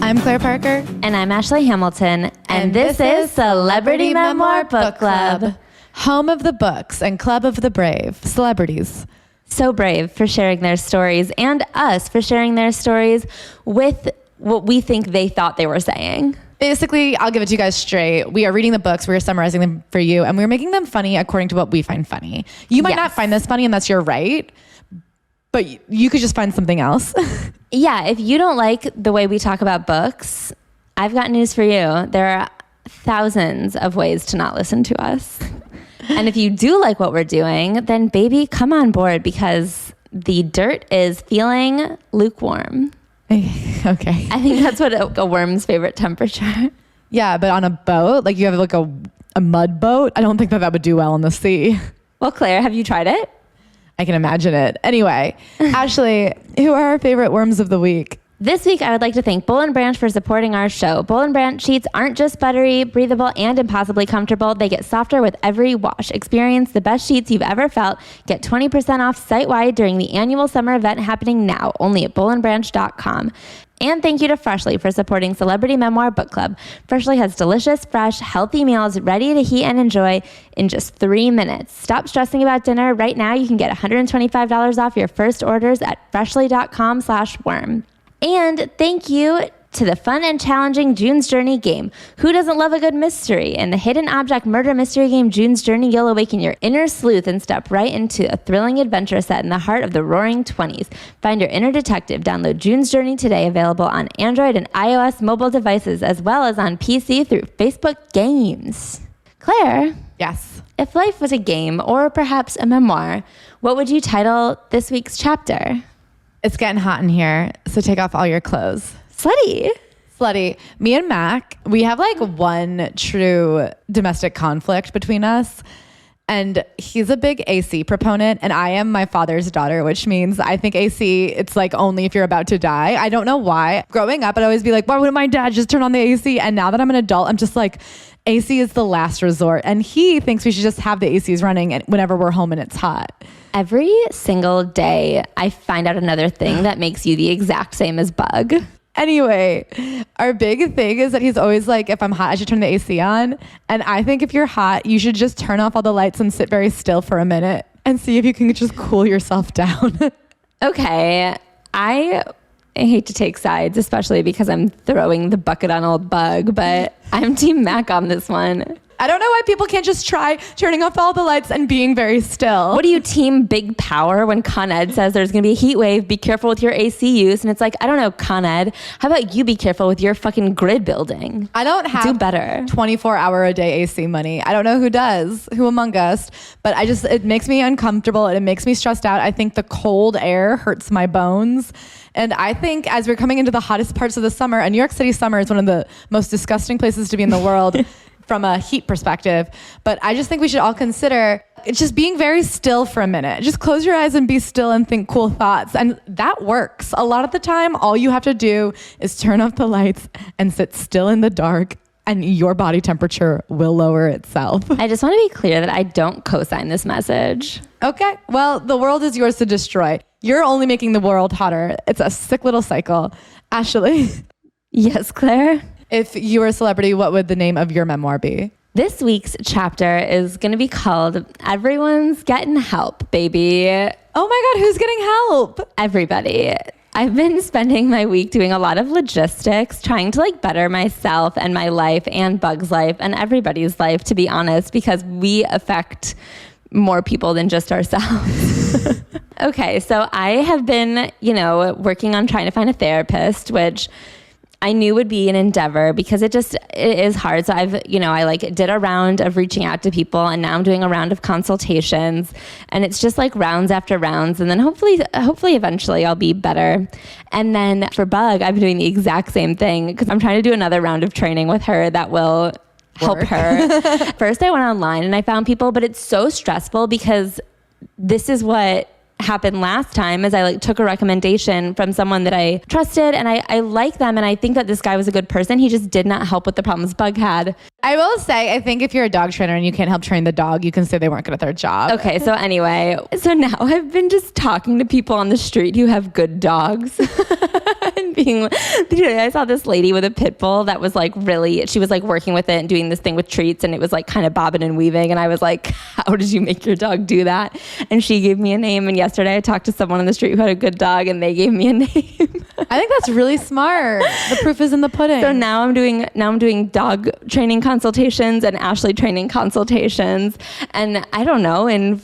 I'm Claire Parker. And I'm Ashley Hamilton. And this is Celebrity Memoir Book Club. Home of the books and club of the brave. Celebrities. So brave for sharing their stories, and us for sharing their stories with what we think they thought they were saying. Basically, I'll give it to you guys straight. We are reading the books, we're summarizing them for you, and we're making them funny according to what we find funny. You might not find this funny, and that's your right, but you could just find something else. Yeah, if you don't like the way we talk about books, I've got news for you. There are thousands of ways to not listen to us. And if you do like what we're doing, then baby, come on board, because the dirt is feeling lukewarm. Okay. I think that's what a worm's favorite temperature. Yeah, but on a boat, like you have like a mud boat, I don't think that would do well in the sea. Well, Claire, have you tried it? I can imagine it. Anyway, Ashley, who are our favorite worms of the week? This week, I would like to thank Boll & Branch for supporting our show. Boll & Branch sheets aren't just buttery, breathable, and impossibly comfortable. They get softer with every wash. Experience the best sheets you've ever felt. Get 20% off site-wide during the annual summer event happening now, only at bollandbranch.com. And thank you to Freshly for supporting Celebrity Memoir Book Club. Freshly has delicious, fresh, healthy meals ready to heat and enjoy in just 3 minutes. Stop stressing about dinner. Right now, you can get $125 off your first orders at freshly.com/worm. And thank you to the fun and challenging June's Journey game. Who doesn't love a good mystery? In the hidden object murder mystery game June's Journey, you'll awaken your inner sleuth and step right into a thrilling adventure set in the heart of the roaring 20s. Find your inner detective. Download June's Journey today, available on Android and iOS mobile devices, as well as on PC through Facebook Games. Claire? Yes. If life was a game, or perhaps a memoir, what would you title this week's chapter? It's getting hot in here, so take off all your clothes. Slutty. Me and Mac, we have like one true domestic conflict between us. And he's a big AC proponent, and I am my father's daughter, which means I think AC, it's like only if you're about to die. I don't know why. Growing up, I'd always be like, why wouldn't my dad just turn on the AC? And now that I'm an adult, I'm just like, AC is the last resort. And he thinks we should just have the ACs running whenever we're home and it's hot. Every single day, I find out another thing that makes you the exact same as Bug. Anyway, our big thing is that he's always like, if I'm hot, I should turn the AC on. And I think if you're hot, you should just turn off all the lights and sit very still for a minute and see if you can just cool yourself down. Okay. I hate to take sides, especially because I'm throwing the bucket on old Bug, but I'm Team Mac on this one. I don't know why people can't just try turning off all the lights and being very still. What do you team big power when Con Ed says there's going to be a heat wave, be careful with your AC use? And it's like, I don't know, Con Ed, how about you be careful with your fucking grid building? I don't have do better 24-hour-a-day AC money. I don't know who does, who among us, but it makes me uncomfortable and it makes me stressed out. I think the cold air hurts my bones. And I think as we're coming into the hottest parts of the summer, and New York City summer is one of the most disgusting places to be in the world from a heat perspective. But I just think we should all consider just being very still for a minute. Just close your eyes and be still and think cool thoughts. And that works. A lot of the time, all you have to do is turn off the lights and sit still in the dark, and your body temperature will lower itself. I just want to be clear that I don't co-sign this message. Okay, well, the world is yours to destroy. You're only making the world hotter. It's a sick little cycle. Ashley? Yes, Claire? If you were a celebrity, what would the name of your memoir be? This week's chapter is going to be called Everyone's Getting Help, Baby. Oh my God, who's getting help? Everybody. I've been spending my week doing a lot of logistics, trying to better myself and my life and Bug's life and everybody's life, to be honest, because we affect more people than just ourselves. Okay, so I have been, working on trying to find a therapist, which I knew would be an endeavor because it is hard. So I did a round of reaching out to people, and now I'm doing a round of consultations, and it's just rounds after rounds. And then hopefully eventually I'll be better. And then for Bug, I'm doing the exact same thing because I'm trying to do another round of training with her that will help her. First, I went online and I found people, but it's so stressful because this is what happened last time is I took a recommendation from someone that I trusted, and I like them, and I think that this guy was a good person. He just did not help with the problems Bug had. I will say, I think if you're a dog trainer and you can't help train the dog, you can say they weren't good at their job. Okay, so anyway, so now I've been just talking to people on the street who have good dogs. And being, I saw this lady with a pit bull that was like she was like working with it and doing this thing with treats, and it was like kind of bobbing and weaving. And I was like, how did you make your dog do that? And she gave me a name. And yesterday I talked to someone on the street who had a good dog, and they gave me a name. I think that's really smart. The proof is in the pudding. So now I'm doing dog training consultations and Ashley training consultations. And I don't know, in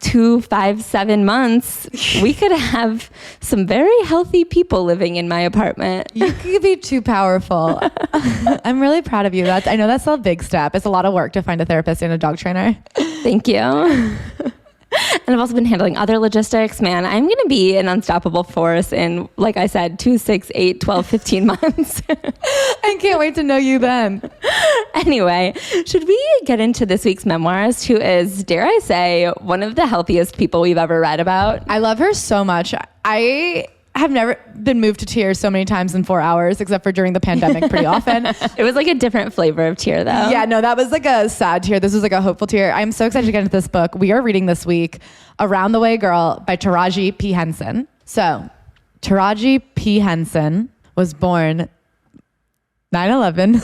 2, 5, 7 months, we could have some very healthy people living in my apartment. You could be too powerful. I'm really proud of you. I know that's a big step. It's a lot of work to find a therapist and a dog trainer. Thank you. And I've also been handling other logistics. Man, I'm going to be an unstoppable force in, like I said, 2, 6, 8, 12, 15 months. I can't wait to know you then. Anyway, should we get into this week's memoirist, who is, dare I say, one of the healthiest people we've ever read about? I love her so much. I have never been moved to tears so many times in 4 hours, except for during the pandemic pretty often. It was like a different flavor of tear, though. Yeah, no, that was like a sad tear. This was like a hopeful tear. I'm so excited to get into this book. We are reading this week Around the Way Girl by Taraji P. Henson. So, Taraji P. Henson was born 9/11,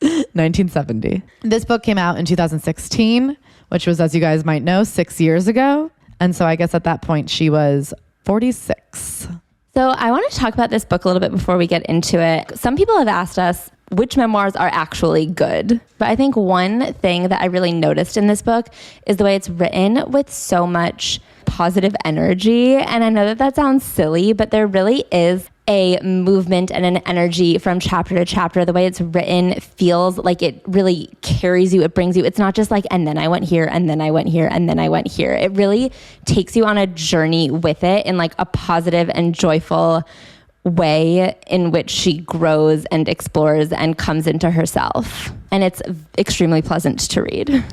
1970. This book came out in 2016, which was, as you guys might know, 6 years ago. And so I guess at that point she was 46. So I want to talk about this book a little bit before we get into it. Some people have asked us which memoirs are actually good. But I think one thing that I really noticed in this book is the way it's written with so much positive energy. And I know that that sounds silly, but there really is a movement and an energy from chapter to chapter. The way it's written feels like it really carries you. It brings you. It's not just like, and then I went here, and then I went here, and then I went here. It really takes you on a journey with it in like a positive and joyful way in which she grows and explores and comes into herself. And it's extremely pleasant to read.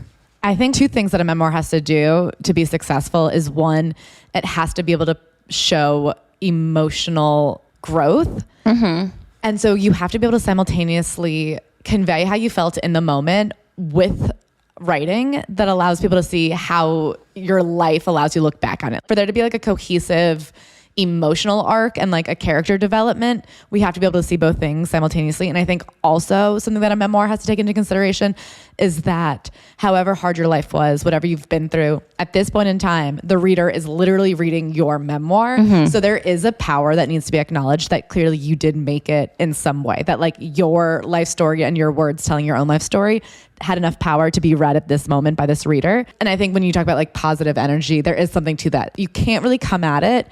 I think two things that a memoir has to do to be successful is, one, it has to be able to show emotional growth. Mm-hmm. And so you have to be able to simultaneously convey how you felt in the moment with writing that allows people to see how your life allows you to look back on it. For there to be like a cohesive emotional arc and like a character development, we have to be able to see both things simultaneously. And I think also something that a memoir has to take into consideration is that however hard your life was, whatever you've been through, at this point in time, the reader is literally reading your memoir. Mm-hmm. So there is a power that needs to be acknowledged that clearly you did make it in some way, that like your life story and your words telling your own life story had enough power to be read at this moment by this reader. And I think when you talk about like positive energy, there is something to that. You can't really come at it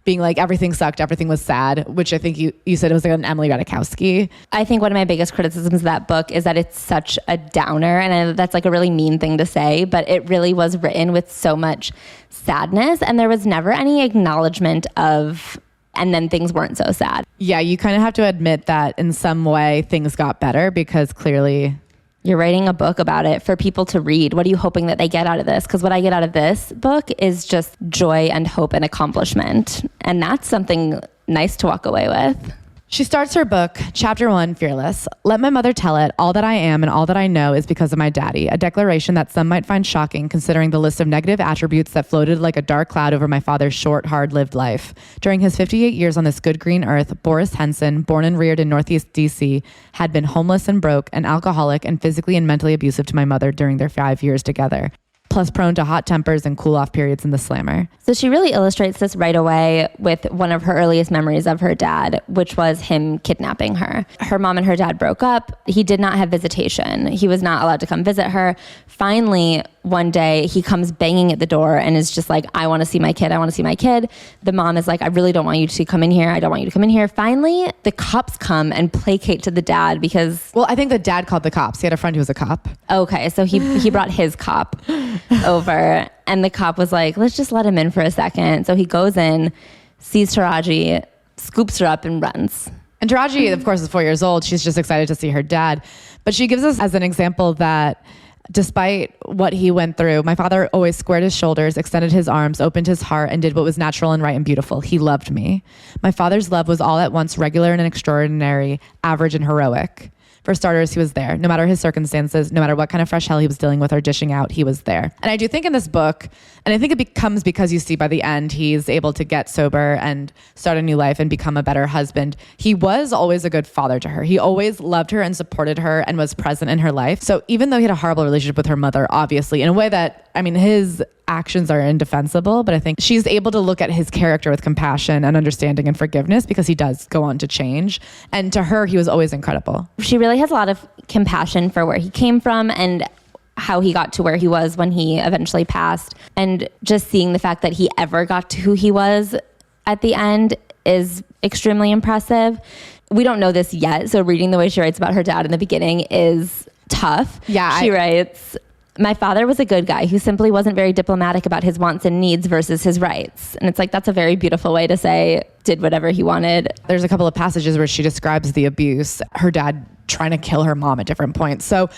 being like everything sucked, everything was sad, which I think you said it was like an Emily Ratajkowski. I think one of my biggest criticisms of that book is that it's such a downer, and I know that's like a really mean thing to say, but it really was written with so much sadness, and there was never any acknowledgement of, and then things weren't so sad. Yeah, you kind of have to admit that in some way things got better, because clearly you're writing a book about it for people to read. What are you hoping that they get out of this? Because what I get out of this book is just joy and hope and accomplishment. And that's something nice to walk away with. She starts her book, Chapter 1, Fearless. Let my mother tell it. All that I am and all that I know is because of my daddy. A declaration that some might find shocking considering the list of negative attributes that floated like a dark cloud over my father's short, hard-lived life. During his 58 years on this good green earth, Boris Henson, born and reared in Northeast DC, had been homeless and broke, an alcoholic, and physically and mentally abusive to my mother during their 5 years together, plus prone to hot tempers and cool-off periods in the slammer. So she really illustrates this right away with one of her earliest memories of her dad, which was him kidnapping her. Her mom and her dad broke up. He did not have visitation. He was not allowed to come visit her. Finally, one day, he comes banging at the door and is just like, I want to see my kid. I want to see my kid. The mom is like, I really don't want you to come in here. I don't want you to come in here. Finally, the cops come and placate to the dad because... Well, I think the dad called the cops. He had a friend who was a cop. Okay, so he brought his cop over, and the cop was like, let's just let him in for a second. So he goes in, sees Taraji, scoops her up and runs. And Taraji, of course, is 4 years old. She's just excited to see her dad. But she gives us as an example that despite what he went through, my father always squared his shoulders, extended his arms, opened his heart, and did what was natural and right and beautiful. He loved me. My father's love was all at once regular and extraordinary, average and heroic. For starters, he was there. No matter his circumstances, no matter what kind of fresh hell he was dealing with or dishing out, he was there. And I do think in this book, and I think it becomes because you see by the end, he's able to get sober and start a new life and become a better husband. He was always a good father to her. He always loved her and supported her and was present in her life. So even though he had a horrible relationship with her mother, obviously, in a way that, I mean, his actions are indefensible, but I think she's able to look at his character with compassion and understanding and forgiveness because he does go on to change. And to her, he was always incredible. She really has a lot of compassion for where he came from and how he got to where he was when he eventually passed. And just seeing the fact that he ever got to who he was at the end is extremely impressive. We don't know this yet, so reading the way she writes about her dad in the beginning is tough. Yeah, she writes, my father was a good guy who simply wasn't very diplomatic about his wants and needs versus his rights. And it's like, that's a very beautiful way to say did whatever he wanted. There's a couple of passages where she describes the abuse, her dad trying to kill her mom at different points. So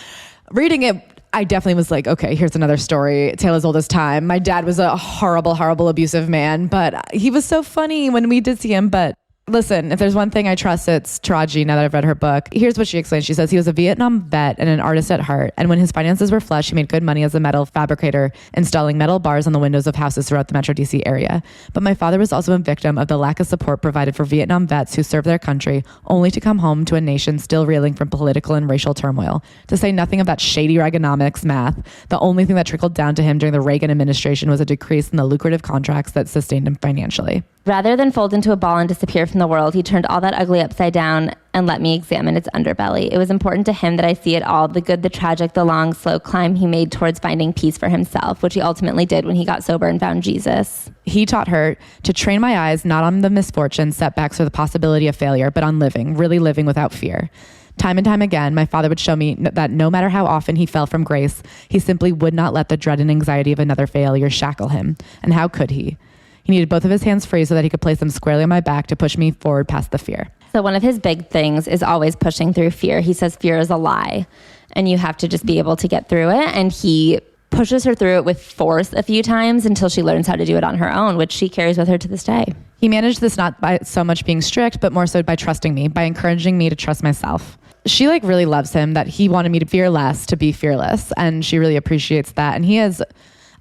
reading it, I definitely was like, okay, here's another story, tale as old as time. My dad was a horrible, horrible abusive man, but he was so funny when we did see him. But listen, if there's one thing I trust, it's Taraji, now that I've read her book. Here's what she explains. She says he was a Vietnam vet and an artist at heart. And when his finances were flush, he made good money as a metal fabricator, installing metal bars on the windows of houses throughout the Metro DC area. But my father was also a victim of the lack of support provided for Vietnam vets who served their country only to come home to a nation still reeling from political and racial turmoil. To say nothing of that shady Reaganomics math, the only thing that trickled down to him during the Reagan administration was a decrease in the lucrative contracts that sustained him financially. Rather than fold into a ball and disappear from the world, he turned all that ugly upside down and let me examine its underbelly. It was important to him that I see it all, the good, the tragic, the long, slow climb he made towards finding peace for himself, which he ultimately did when he got sober and found Jesus. He taught her to train my eyes not on the misfortune, setbacks, or the possibility of failure, but on living, really living without fear. Time and time again, my father would show me that no matter how often he fell from grace, he simply would not let the dread and anxiety of another failure shackle him. And how could he? He needed both of his hands free so that he could place them squarely on my back to push me forward past the fear. So one of his big things is always pushing through fear. He says fear is a lie and you have to just be able to get through it. And he pushes her through it with force a few times until she learns how to do it on her own, which she carries with her to this day. He managed this not by so much being strict, but more so by trusting me, by encouraging me to trust myself. She really loves him, that he wanted me to fear less, to be fearless. And she really appreciates that. And he is,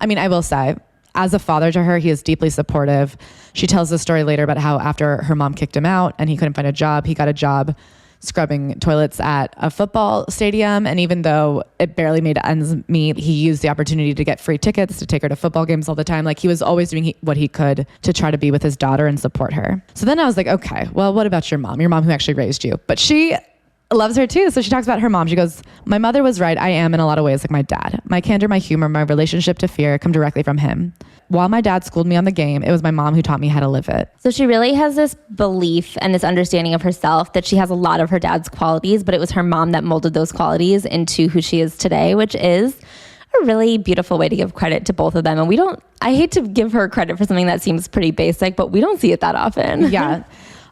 I will say, as a father to her, he is deeply supportive. She tells the story later about how after her mom kicked him out and he couldn't find a job, he got a job scrubbing toilets at a football stadium. And even though it barely made ends meet, he used the opportunity to get free tickets to take her to football games all the time. He was always doing what he could to try to be with his daughter and support her. So then I was like, okay, well, what about your mom who actually raised you? But she loves her too. So she talks about her mom. She goes, my mother was right. I am in a lot of ways like my dad. My candor, my humor, my relationship to fear come directly from him. While my dad schooled me on the game, it was my mom who taught me how to live it. So she really has this belief and this understanding of herself that she has a lot of her dad's qualities, but it was her mom that molded those qualities into who she is today, which is a really beautiful way to give credit to both of them. And I hate to give her credit for something that seems pretty basic, but we don't see it that often. Yeah.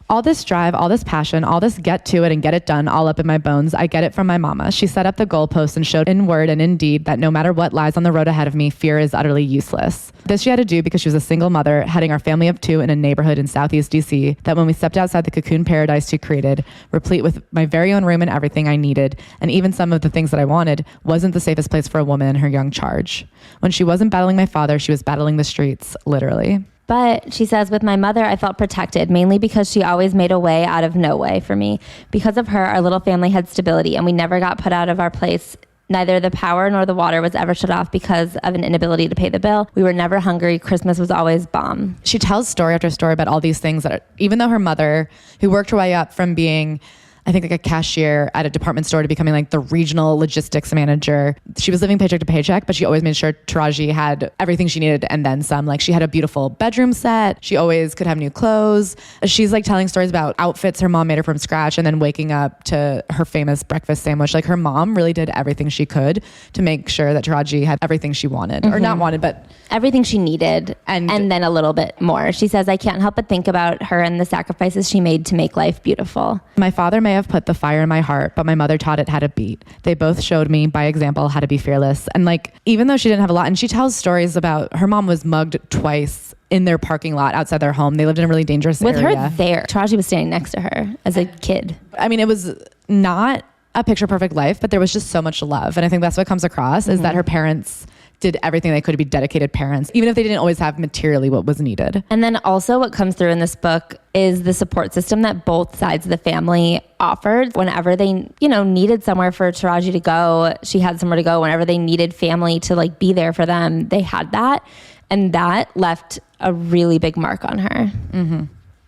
All this drive, all this passion, all this get to it and get it done all up in my bones, I get it from my mama. She set up the goalposts and showed in word and in deed that no matter what lies on the road ahead of me, fear is utterly useless. This she had to do because she was a single mother heading our family of two in a neighborhood in Southeast DC that when we stepped outside the cocoon paradise she created, replete with my very own room and everything I needed, and even some of the things that I wanted, wasn't the safest place for a woman in her young charge. When she wasn't battling my father, she was battling the streets, literally. But she says, with my mother, I felt protected, mainly because she always made a way out of no way for me. Because of her, our little family had stability, and we never got put out of our place. Neither the power nor the water was ever shut off because of an inability to pay the bill. We were never hungry. Christmas was always bomb. She tells story after story about all these things that even though her mother, who worked her way up from being I think a cashier at a department store to becoming the regional logistics manager. She was living paycheck to paycheck, but she always made sure Taraji had everything she needed and then some. She had a beautiful bedroom set. She always could have new clothes. She's telling stories about outfits her mom made her from scratch and then waking up to her famous breakfast sandwich. Her mom really did everything she could to make sure that Taraji had everything she wanted, or not wanted, but everything she needed and then a little bit more. She says, I can't help but think about her and the sacrifices she made to make life beautiful. My father may have put the fire in my heart, but my mother taught it how to beat. They both showed me by example how to be fearless. And even though she didn't have a lot, and she tells stories about her mom was mugged twice in their parking lot outside their home. They lived in a really dangerous area. With her there, Taraji was standing next to her as a kid. It was not a picture perfect life, but there was just so much love. And I think that's what comes across is that her parents did everything they could to be dedicated parents, even if they didn't always have materially what was needed. And then also what comes through in this book is the support system that both sides of the family offered. Whenever they, needed somewhere for Taraji to go, she had somewhere to go. Whenever they needed family to like be there for them, they had that. And that left a really big mark on her. Mm-hmm.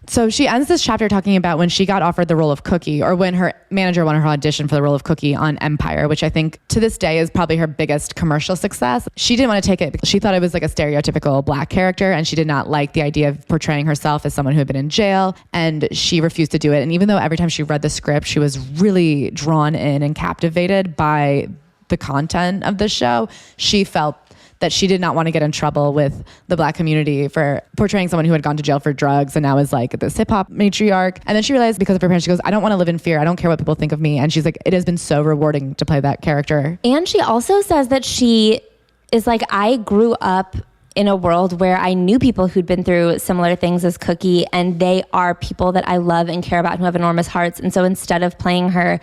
So she ends this chapter talking about when she got offered the role of Cookie, or when her manager wanted her audition for the role of Cookie on Empire, which I think to this day is probably her biggest commercial success. She didn't want to take it because she thought it was like a stereotypical Black character, and she did not like the idea of portraying herself as someone who had been in jail, and she refused to do it. And even though every time she read the script, she was really drawn in and captivated by the content of the show, she felt that she did not want to get in trouble with the Black community for portraying someone who had gone to jail for drugs and now is like this hip hop matriarch. And then she realized because of her parents, she goes, I don't want to live in fear. I don't care what people think of me. And she's like, it has been so rewarding to play that character. And she also says that she is like, I grew up in a world where I knew people who'd been through similar things as Cookie, and they are people that I love and care about who have enormous hearts. And so instead of playing her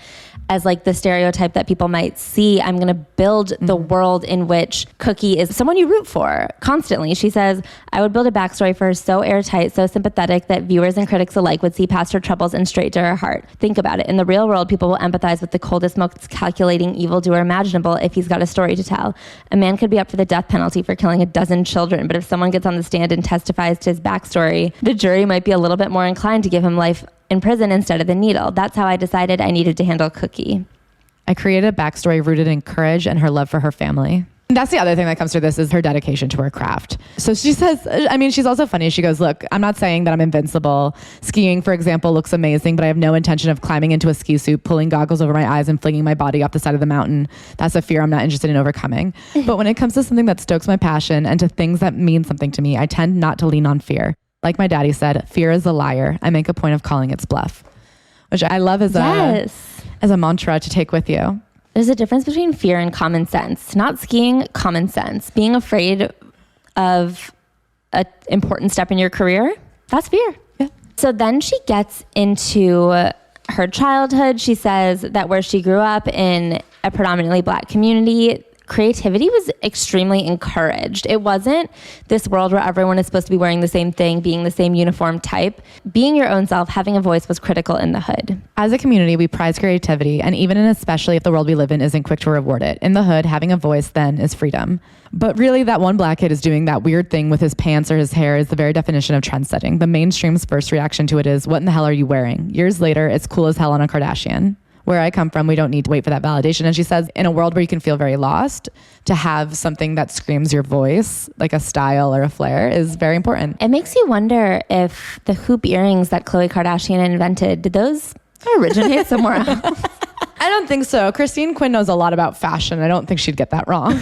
as like the stereotype that people might see, I'm going to build the world in which Cookie is someone you root for constantly. She says, I would build a backstory for her so airtight, so sympathetic that viewers and critics alike would see past her troubles and straight to her heart. Think about it. In the real world, people will empathize with the coldest, most calculating evildoer imaginable if he's got a story to tell. A man could be up for the death penalty for killing a dozen children, but if someone gets on the stand and testifies to his backstory, the jury might be a little bit more inclined to give him life in prison instead of the needle. That's how I decided I needed to handle Cookie. I created a backstory rooted in courage and her love for her family. And that's the other thing that comes through this is her dedication to her craft. So she says, she's also funny. She goes, look, I'm not saying that I'm invincible. Skiing, for example, looks amazing, but I have no intention of climbing into a ski suit, pulling goggles over my eyes and flinging my body off the side of the mountain. That's a fear I'm not interested in overcoming. But when it comes to something that stokes my passion and to things that mean something to me, I tend not to lean on fear. Like my daddy said, fear is a liar. I make a point of calling its bluff, which I love as a mantra to take with you. There's a difference between fear and common sense. Not skiing, common sense. Being afraid of an important step in your career, that's fear. Yeah. So then she gets into her childhood. She says that where she grew up in a predominantly Black community, creativity was extremely encouraged. It wasn't this world where everyone is supposed to be wearing the same thing, being the same uniform type. Being your own self, having a voice was critical in the hood. As a community, we prize creativity, and even and especially if the world we live in isn't quick to reward it. In the hood, having a voice then is freedom. But really, that one Black kid is doing that weird thing with his pants or his hair is the very definition of trendsetting. The mainstream's first reaction to it is, what in the hell are you wearing? Years later, it's cool as hell on a Kardashian. Where I come from, we don't need to wait for that validation. And she says, in a world where you can feel very lost, to have something that screams your voice, like a style or a flair, is very important. It makes you wonder if the hoop earrings that Khloe Kardashian invented, did those originate somewhere else? I don't think so. Christine Quinn knows a lot about fashion. I don't think she'd get that wrong.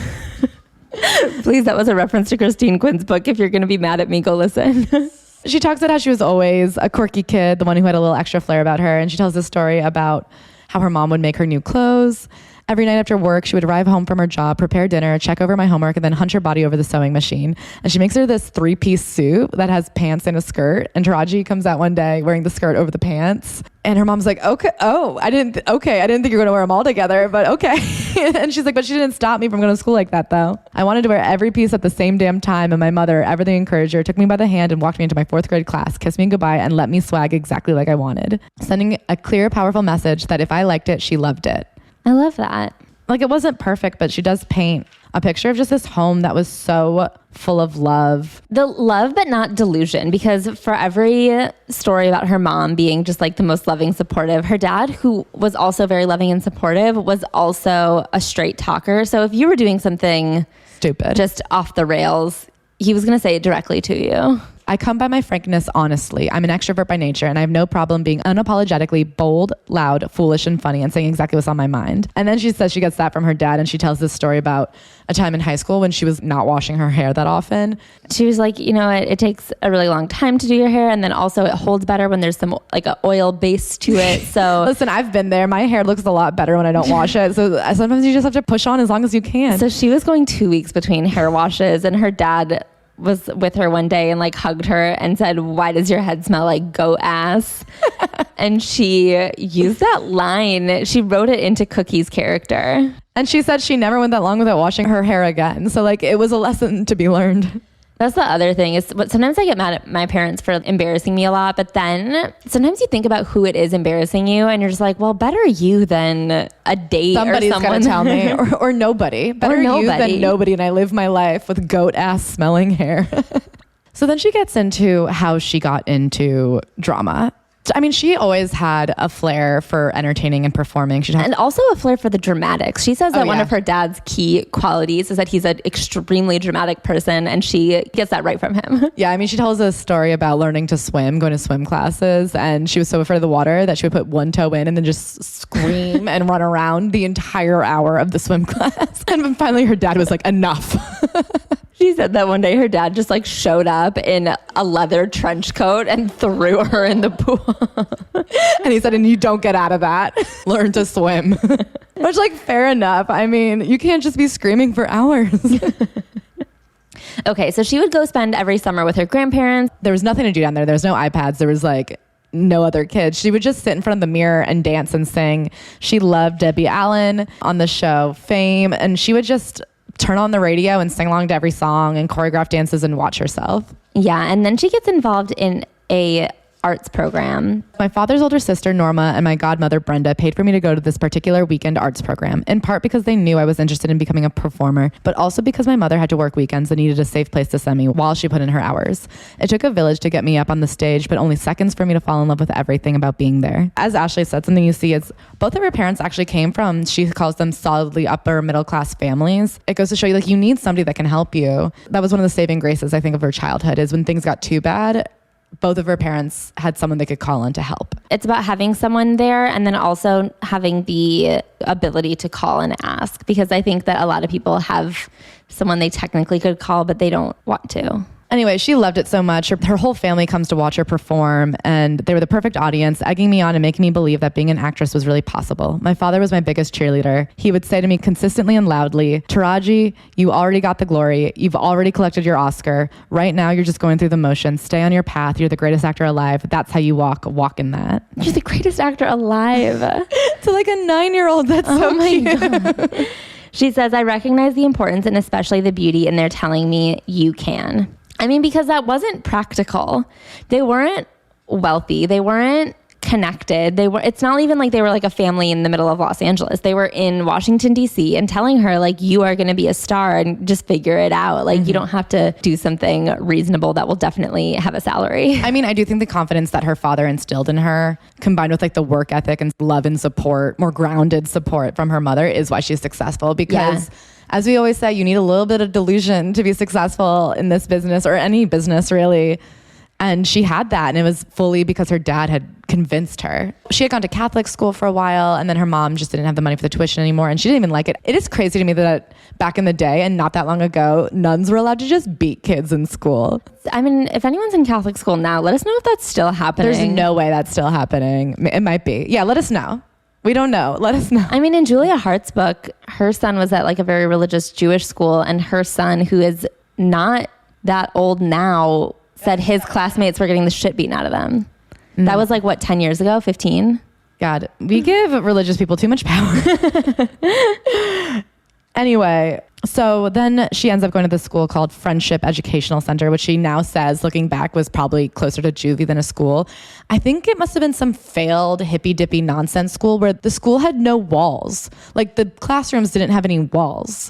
Please, that was a reference to Christine Quinn's book. If you're going to be mad at me, go listen. She talks about how she was always a quirky kid, the one who had a little extra flair about her. And she tells this story about how her mom would make her new clothes. Every night after work, she would arrive home from her job, prepare dinner, check over my homework, and then hunch her body over the sewing machine. And she makes her this 3-piece suit that has pants and a skirt. And Taraji comes out one day wearing the skirt over the pants. And her mom's like, okay, I didn't think you were going to wear them all together, but okay. And she's like, but she didn't stop me from going to school like that, though. I wanted to wear every piece at the same damn time. And my mother, everything encouraged her, took me by the hand and walked me into my 4th grade class, kissed me goodbye, and let me swag exactly like I wanted. Sending a clear, powerful message that if I liked it, she loved it. I love that. Like, it wasn't perfect, but she does paint a picture of just this home that was so full of love. The love, but not delusion, because for every story about her mom being just like the most loving, supportive, her dad, who was also very loving and supportive, was also a straight talker. So if you were doing something stupid, just off the rails, he was going to say it directly to you. I come by my frankness honestly. I'm an extrovert by nature, and I have no problem being unapologetically bold, loud, foolish, and funny, and saying exactly what's on my mind. And then she says she gets that from her dad, and she tells this story about a time in high school when she was not washing her hair that often. She was like, it takes a really long time to do your hair, and then also it holds better when there's some like an oil base to it. So listen, I've been there. My hair looks a lot better when I don't wash it. So sometimes you just have to push on as long as you can. So she was going 2 weeks between hair washes, and her dad was with her one day and like hugged her and said, "Why does your head smell like goat ass?" And she used that line. She wrote it into Cookie's character. And she said she never went that long without washing her hair again. So like it was a lesson to be learned. That's the other thing is sometimes I get mad at my parents for embarrassing me a lot, but then sometimes you think about who it is embarrassing you and you're just like, well, better you than a date. Somebody's or someone. Gonna tell me or nobody. Better you than nobody. And I live my life with goat ass smelling hair. So then she gets into how she got into drama. I mean, she always had a flair for entertaining and performing. And also a flair for the dramatics. She says that one of her dad's key qualities is that he's an extremely dramatic person, and she gets that right from him. Yeah, I mean, she tells a story about learning to swim, going to swim classes, and she was so afraid of the water that she would put one toe in and then just scream and run around the entire hour of the swim class. And finally her dad was like, enough. She said that one day her dad just like showed up in a leather trench coat and threw her in the pool. And he said, and you don't get out of that. Learn to swim. Which like, fair enough. I mean, you can't just be screaming for hours. Okay, so she would go spend every summer with her grandparents. There was nothing to do down there. There was no iPads. There was like no other kids. She would just sit in front of the mirror and dance and sing. She loved Debbie Allen on the show Fame. And she would just turn on the radio and sing along to every song and choreograph dances and watch herself. Yeah, and then she gets involved in a arts program. My father's older sister, Norma, and my godmother, Brenda, paid for me to go to this particular weekend arts program, in part because they knew I was interested in becoming a performer, but also because my mother had to work weekends and needed a safe place to send me while she put in her hours. It took a village to get me up on the stage, but only seconds for me to fall in love with everything about being there. As Ashley said, something you see is both of her parents actually came from, she calls them solidly upper middle class families. It goes to show you, like, you need somebody that can help you. That was one of the saving graces, I think, of her childhood, is when things got too bad, both of her parents had someone they could call on to help. It's about having someone there and then also having the ability to call and ask, because I think that a lot of people have someone they technically could call, but they don't want to. Anyway, she loved it so much. Her whole family comes to watch her perform, and they were the perfect audience, egging me on and making me believe that being an actress was really possible. My father was my biggest cheerleader. He would say to me consistently and loudly, "Taraji, you already got the glory. You've already collected your Oscar. Right now, you're just going through the motions. Stay on your path. You're the greatest actor alive. That's how you walk. Walk in that." You're the greatest actor alive. To like a 9-year-old, that's so cute. God. She says, "I recognize the importance and especially the beauty in their telling me you can." I mean, because that wasn't practical. They weren't wealthy. They weren't connected. It's not even like they were like a family in the middle of Los Angeles. They were in Washington, D.C. and telling her, like, you are going to be a star and just figure it out. Like, you don't have to do something reasonable that will definitely have a salary. I mean, I do think the confidence that her father instilled in her, combined with like the work ethic and love and support, more grounded support from her mother, is why she's successful. Because as we always say, you need a little bit of delusion to be successful in this business, or any business really. And she had that, and it was fully because her dad had convinced her. She had gone to Catholic school for a while, and then her mom just didn't have the money for the tuition anymore, and she didn't even like it. It is crazy to me that back in the day, and not that long ago, nuns were allowed to just beat kids in school. I mean, if anyone's in Catholic school now, let us know if that's still happening. There's no way that's still happening. It might be. Yeah, let us know. We don't know. Let us know. I mean, in Julia Hart's book, her son was at like a very religious Jewish school, and her son, who is not that old now, said his classmates were getting the shit beaten out of them. That was like, what, 10 years ago, 15? God, we give religious people too much power. Anyway, so then she ends up going to this school called Friendship Educational Center, which she now says, looking back, was probably closer to juvie than a school. I think it must have been some failed hippy-dippy nonsense school where the school had no walls. Like, the classrooms didn't have any walls.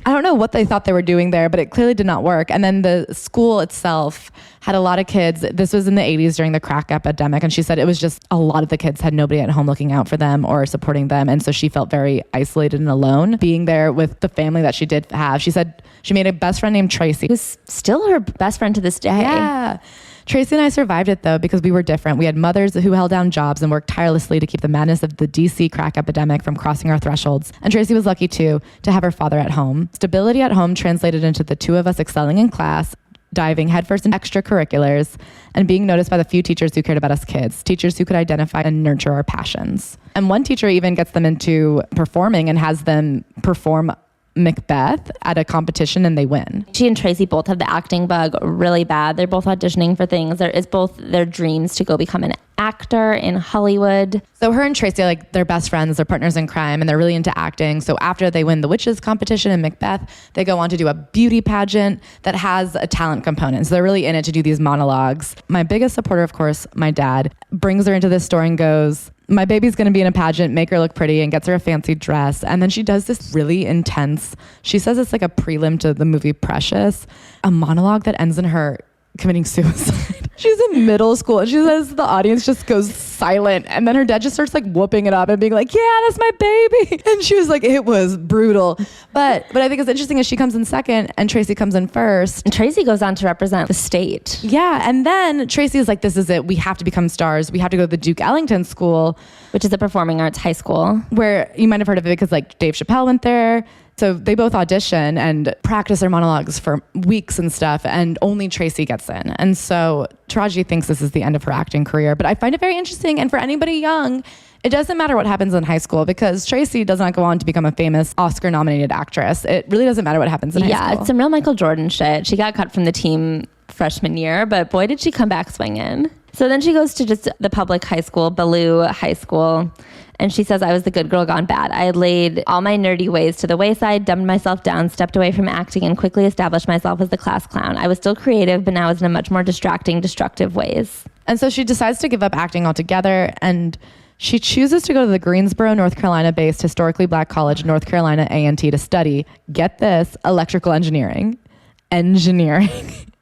I don't know what they thought they were doing there, but it clearly did not work. And then the school itself had a lot of kids. This was in the 80s during the crack epidemic. And she said it was just a lot of the kids had nobody at home looking out for them or supporting them. And so she felt very isolated and alone being there with the family that she did have. She said she made a best friend named Tracy, who's still her best friend to this day. Yeah. Tracy and I survived it, though, because we were different. We had mothers who held down jobs and worked tirelessly to keep the madness of the DC crack epidemic from crossing our thresholds. And Tracy was lucky, too, to have her father at home. Stability at home translated into the two of us excelling in class, diving headfirst in extracurriculars, and being noticed by the few teachers who cared about us kids, teachers who could identify and nurture our passions. And one teacher even gets them into performing and has them perform Macbeth at a competition and they win. She and Tracy both have the acting bug really bad. They're both auditioning for things. It's both their dreams to go become an actor in Hollywood. So her and Tracy are like, they're best friends, they're partners in crime, and they're really into acting. So after they win the witches competition in Macbeth, they go on to do a beauty pageant that has a talent component. So they're really in it to do these monologues. My biggest supporter, of course, my dad, brings her into this store and goes, my baby's going to be in a pageant, make her look pretty, and gets her a fancy dress. And then she does this really intense, she says it's like a prelim to the movie Precious, a monologue that ends in her committing suicide. She's in middle school and she says the audience just goes silent, and then her dad just starts like whooping it up and being like, yeah, that's my baby. And she was like, it was brutal. But I think it's interesting is she comes in second and Tracy comes in first. And Tracy goes on to represent the state. Yeah. And then Tracy is like, this is it. We have to become stars. We have to go to the Duke Ellington School, which is a performing arts high school, where you might have heard of it because like Dave Chappelle went there. So they both audition and practice their monologues for weeks and stuff, and only Tracy gets in. And so Taraji thinks this is the end of her acting career, but I find it very interesting. And for anybody young, it doesn't matter what happens in high school because Tracy does not go on to become a famous Oscar-nominated actress. It really doesn't matter what happens in high school. Yeah, it's some real Michael Jordan shit. She got cut from the team freshman year, but boy, did she come back swinging. So then she goes to just the public high school, Ballou High School, and she says, I was the good girl gone bad. I had laid all my nerdy ways to the wayside, dumbed myself down, stepped away from acting, and quickly established myself as the class clown. I was still creative, but now I was in a much more distracting, destructive ways. And so she decides to give up acting altogether, and she chooses to go to the Greensboro, North Carolina-based historically black college, North Carolina A&T, to study, get this, electrical engineering.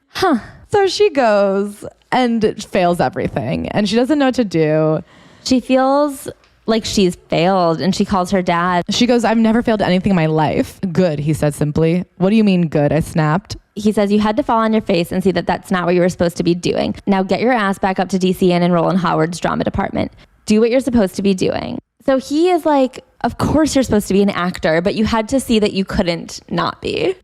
Huh. So she goes and fails everything, and she doesn't know what to do. She feels like she's failed, and she calls her dad. She goes, I've never failed at anything in my life. Good, he said simply. What do you mean good? I snapped. He says, you had to fall on your face and see that that's not what you were supposed to be doing. Now get your ass back up to DC and enroll in Howard's drama department. Do what you're supposed to be doing. So he is like, of course you're supposed to be an actor, but you had to see that you couldn't not be.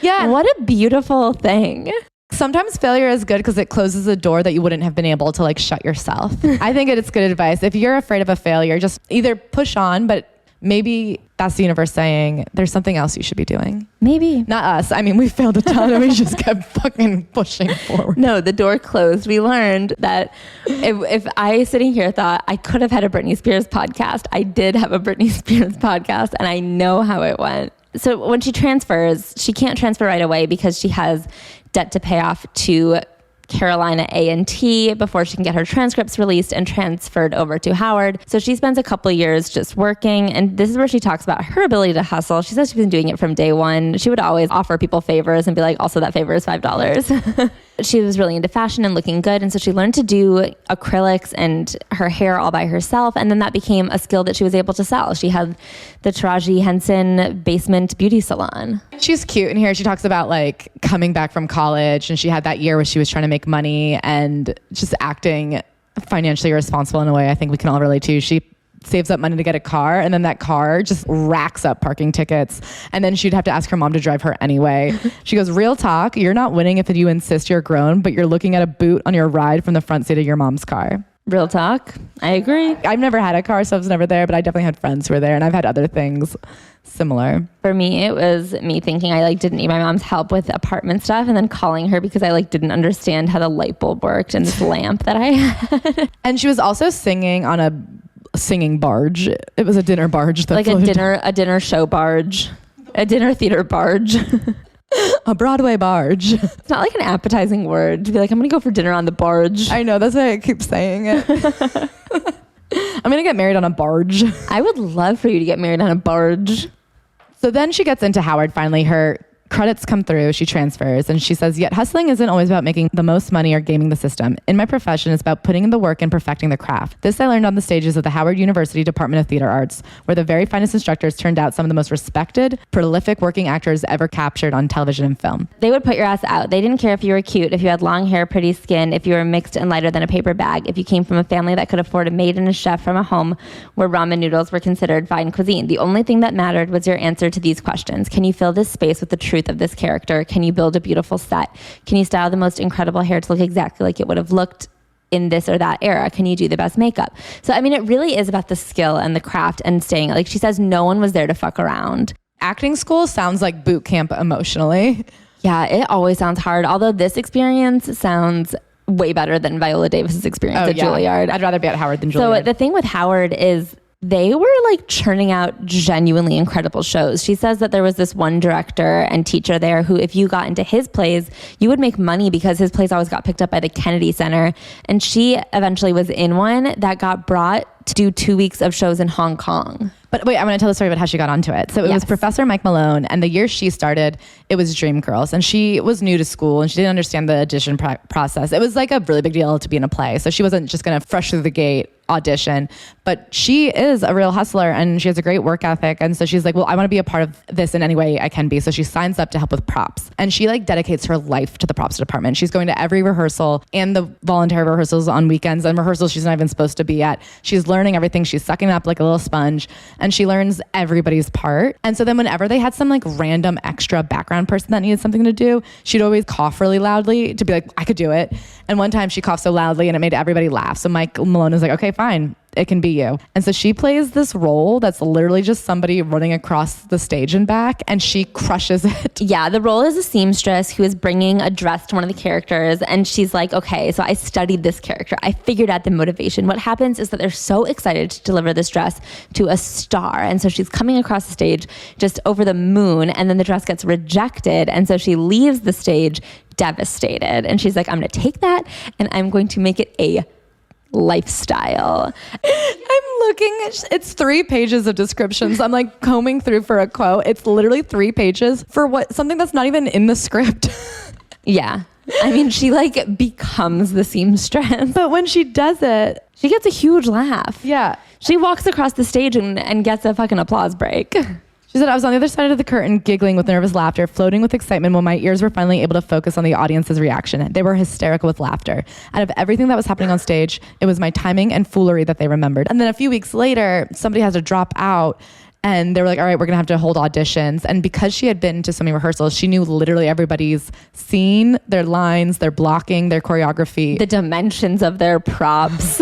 Yeah. What a beautiful thing. Sometimes failure is good because it closes a door that you wouldn't have been able to like shut yourself. I think it's good advice. If you're afraid of a failure, just either push on, but maybe that's the universe saying there's something else you should be doing. Maybe. Not us. I mean, we failed a ton and we just kept fucking pushing forward. No, the door closed. We learned that if I sitting here thought I could have had a Britney Spears podcast, I did have a Britney Spears podcast and I know how it went. So when she transfers, she can't transfer right away because she has debt to pay off to Carolina A&T before she can get her transcripts released and transferred over to Howard. So she spends a couple years just working, and this is where she talks about her ability to hustle. She says she's been doing it from day one. She would always offer people favors and be like, also that favor is $5. She was really into fashion and looking good, and so she learned to do acrylics and her hair all by herself, and then that became a skill that she was able to sell. She had the Taraji Henson basement beauty salon. She's cute in here. She talks about like coming back from college, and she had that year where she was trying to make money and just acting financially responsible in a way I think we can all relate to. She saves up money to get a car, and then that car just racks up parking tickets, and then she'd have to ask her mom to drive her anyway. She goes, real talk, you're not winning if you insist you're grown, but you're looking at a boot on your ride from the front seat of your mom's car. Real talk. I agree. I've never had a car, so I was never there, but I definitely had friends who were there, and I've had other things similar. For me, it was me thinking I didn't need my mom's help with apartment stuff, and then calling her because I didn't understand how the light bulb worked and this lamp that I had. And she was also singing on a singing barge. It was a dinner barge that a dinner show barge, a dinner theater barge. A Broadway barge. It's not like an appetizing word to be like, I'm gonna go for dinner on the barge. I know, that's why I keep saying it. I'm gonna get married on a barge. I would love for you to get married on a barge. So then she gets into Howard finally. Her credits come through, she transfers, and she says, yet hustling isn't always about making the most money or gaming the system. In my profession, it's about putting in the work and perfecting the craft. This I learned on the stages of the Howard University Department of Theater Arts, where the very finest instructors turned out some of the most respected, prolific working actors ever captured on television and film. They would put your ass out. They didn't care if you were cute, if you had long hair, pretty skin, if you were mixed and lighter than a paper bag, if you came from a family that could afford a maid and a chef from a home where ramen noodles were considered fine cuisine. The only thing that mattered was your answer to these questions. Can you fill this space with the truth of this character? Can you build a beautiful set? Can you style the most incredible hair to look exactly like it would have looked in this or that era? Can you do the best makeup? So, I mean, it really is about the skill and the craft and staying, she says, no one was there to fuck around. Acting school sounds like boot camp emotionally. Yeah, it always sounds hard. Although this experience sounds way better than Viola Davis's experience at Juilliard. I'd rather be at Howard than Juilliard. So the thing with Howard is they were like churning out genuinely incredible shows. She says that there was this one director and teacher there who, if you got into his plays, you would make money because his plays always got picked up by the Kennedy Center. And she eventually was in one that got brought to do 2 weeks of shows in Hong Kong. But wait, I'm going to tell the story about how she got onto it. So it was Professor Mike Malone, and the year she started, it was Dreamgirls, and she was new to school, and she didn't understand the audition process. It was like a really big deal to be in a play, so she wasn't just going to fresh through the gate audition, but she is a real hustler, and she has a great work ethic, and so she's like, well, I want to be a part of this in any way I can be, so she signs up to help with props, and she like dedicates her life to the props department. She's going to every rehearsal and the voluntary rehearsals on weekends, and rehearsals she's not even supposed to be at. She's learning everything. She's sucking up like a little sponge, and she learns everybody's part. And so then whenever they had some like random extra background person that needed something to do, she'd always cough really loudly to be like, I could do it. And one time she coughed so loudly and it made everybody laugh. So Mike Malone was like, okay, fine, it can be you. And so she plays this role that's literally just somebody running across the stage and back, and she crushes it. Yeah, the role is a seamstress who is bringing a dress to one of the characters, and she's like, okay, so I studied this character. I figured out the motivation. What happens is that they're so excited to deliver this dress to a star, and so she's coming across the stage just over the moon, and then the dress gets rejected, and so she leaves the stage devastated. And she's like, I'm going to take that, and I'm going to make it a lifestyle. I'm looking, it's 3 pages of descriptions. I'm like combing through for a quote. It's literally 3 pages for something that's not even in the script. Yeah. I mean, she like becomes the seamstress. But when she does it, she gets a huge laugh. Yeah. She walks across the stage and gets a fucking applause break. She said, I was on the other side of the curtain, giggling with nervous laughter, floating with excitement when my ears were finally able to focus on the audience's reaction. They were hysterical with laughter. Out of everything that was happening on stage, it was my timing and foolery that they remembered. And then a few weeks later, somebody has to drop out, and they were like, all right, we're going to have to hold auditions. And because she had been to so many rehearsals, she knew literally everybody's scene, their lines, their blocking, their choreography. The dimensions of their props.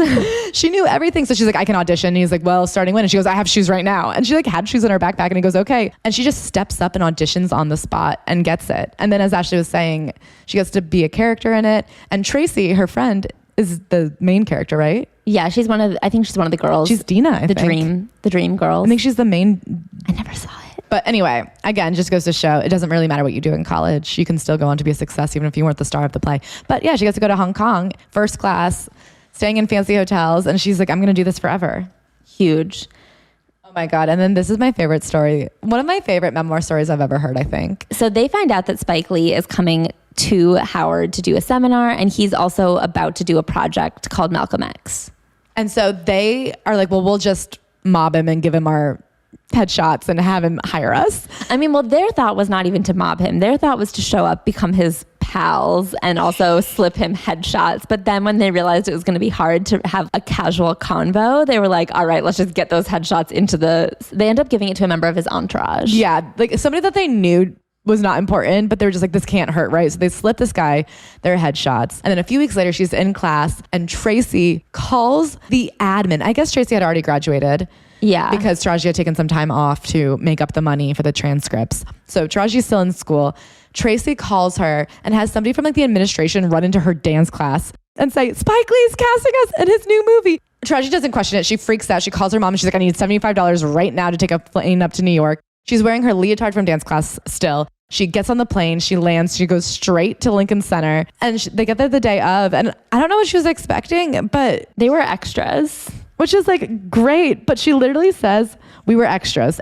She knew everything. So she's like, I can audition. And he's like, well, starting when? And she goes, I have shoes right now. And she like had shoes in her backpack, and he goes, okay. And she just steps up and auditions on the spot and gets it. And then, as Ashley was saying, she gets to be a character in it. And Tracy, her friend, is the main character, right? Yeah, I think she's one of the girls. She's Dina, I think. The dream girl. I think she's the main. I never saw it. But anyway, again, just goes to show it doesn't really matter what you do in college. You can still go on to be a success even if you weren't the star of the play. But yeah, she gets to go to Hong Kong, first class, staying in fancy hotels. And she's like, I'm going to do this forever. Huge. Oh my God. And then this is my favorite story. One of my favorite memoir stories I've ever heard, I think. So they find out that Spike Lee is coming to Howard to do a seminar, and he's also about to do a project called Malcolm X. And so they are like, well, we'll just mob him and give him our headshots and have him hire us. I mean, well, their thought was not even to mob him. Their thought was to show up, become his pals, and also slip him headshots. But then when they realized it was going to be hard to have a casual convo, they were like, all right, let's just get those headshots they end up giving it to a member of his entourage. Yeah, like somebody that they knew was not important, but they were just like, this can't hurt, right? So they slip this guy their headshots. And then a few weeks later, she's in class, and Tracy calls the admin. I guess Tracy had already graduated. Yeah. Because Taraji had taken some time off to make up the money for the transcripts. So Taraji's still in school. Tracy calls her and has somebody from like the administration run into her dance class and say, Spike Lee's casting us in his new movie. Taraji doesn't question it. She freaks out. She calls her mom and she's like, I need $75 right now to take a plane up to New York. She's wearing her leotard from dance class still. She gets on the plane, she lands, she goes straight to Lincoln Center, and they get there the day of. And I don't know what she was expecting, but they were extras. Which is like great, but she literally says, we were extras.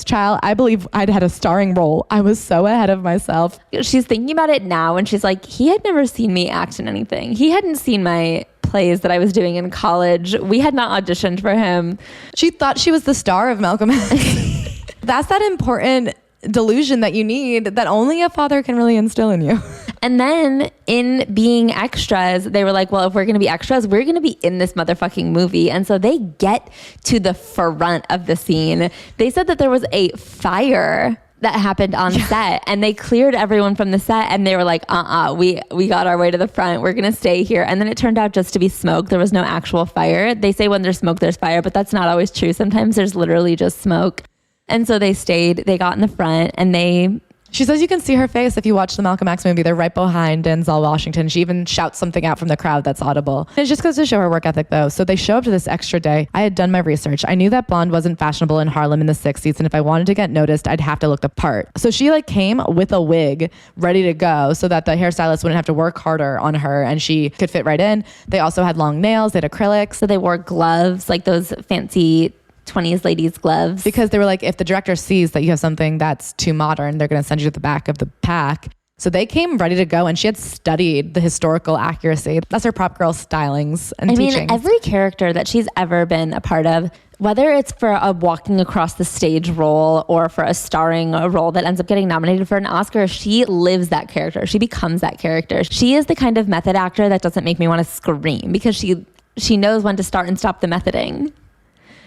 Child, I believe I'd had a starring role. I was so ahead of myself. She's thinking about it now, and she's like, he had never seen me act in anything. He hadn't seen my plays that I was doing in college. We had not auditioned for him. She thought she was the star of Malcolm X. That's that important delusion that you need that only a father can really instill in you. And then in being extras, they were like, well, if we're going to be extras, we're going to be in this motherfucking movie. And so they get to the front of the scene. They said that there was a fire that happened on set, and they cleared everyone from the set, and they were like, we got our way to the front. We're going to stay here. And then it turned out just to be smoke. There was no actual fire. They say when there's smoke, there's fire, but that's not always true. Sometimes there's literally just smoke. And so they stayed, they got in the front, and she says you can see her face if you watch the Malcolm X movie. They're right behind Denzel Washington. She even shouts something out from the crowd that's audible. It just goes to show her work ethic, though. So they show up to this extra day. I had done my research. I knew that blonde wasn't fashionable in Harlem in the 60s, and if I wanted to get noticed, I'd have to look the part. So she came with a wig ready to go so that the hairstylist wouldn't have to work harder on her and she could fit right in. They also had long nails. They had acrylics. So they wore gloves, like those fancy 20s ladies gloves, because they were like, if the director sees that you have something that's too modern, they're going to send you to the back of the pack. So they came ready to go, and she had studied the historical accuracy. That's her prop girl stylings and teachings. I mean, every character that she's ever been a part of, whether it's for a walking across the stage role or for a starring role that ends up getting nominated for an Oscar, she lives that character. She becomes that character. She is the kind of method actor that doesn't make me want to scream, because she knows when to start and stop the methoding.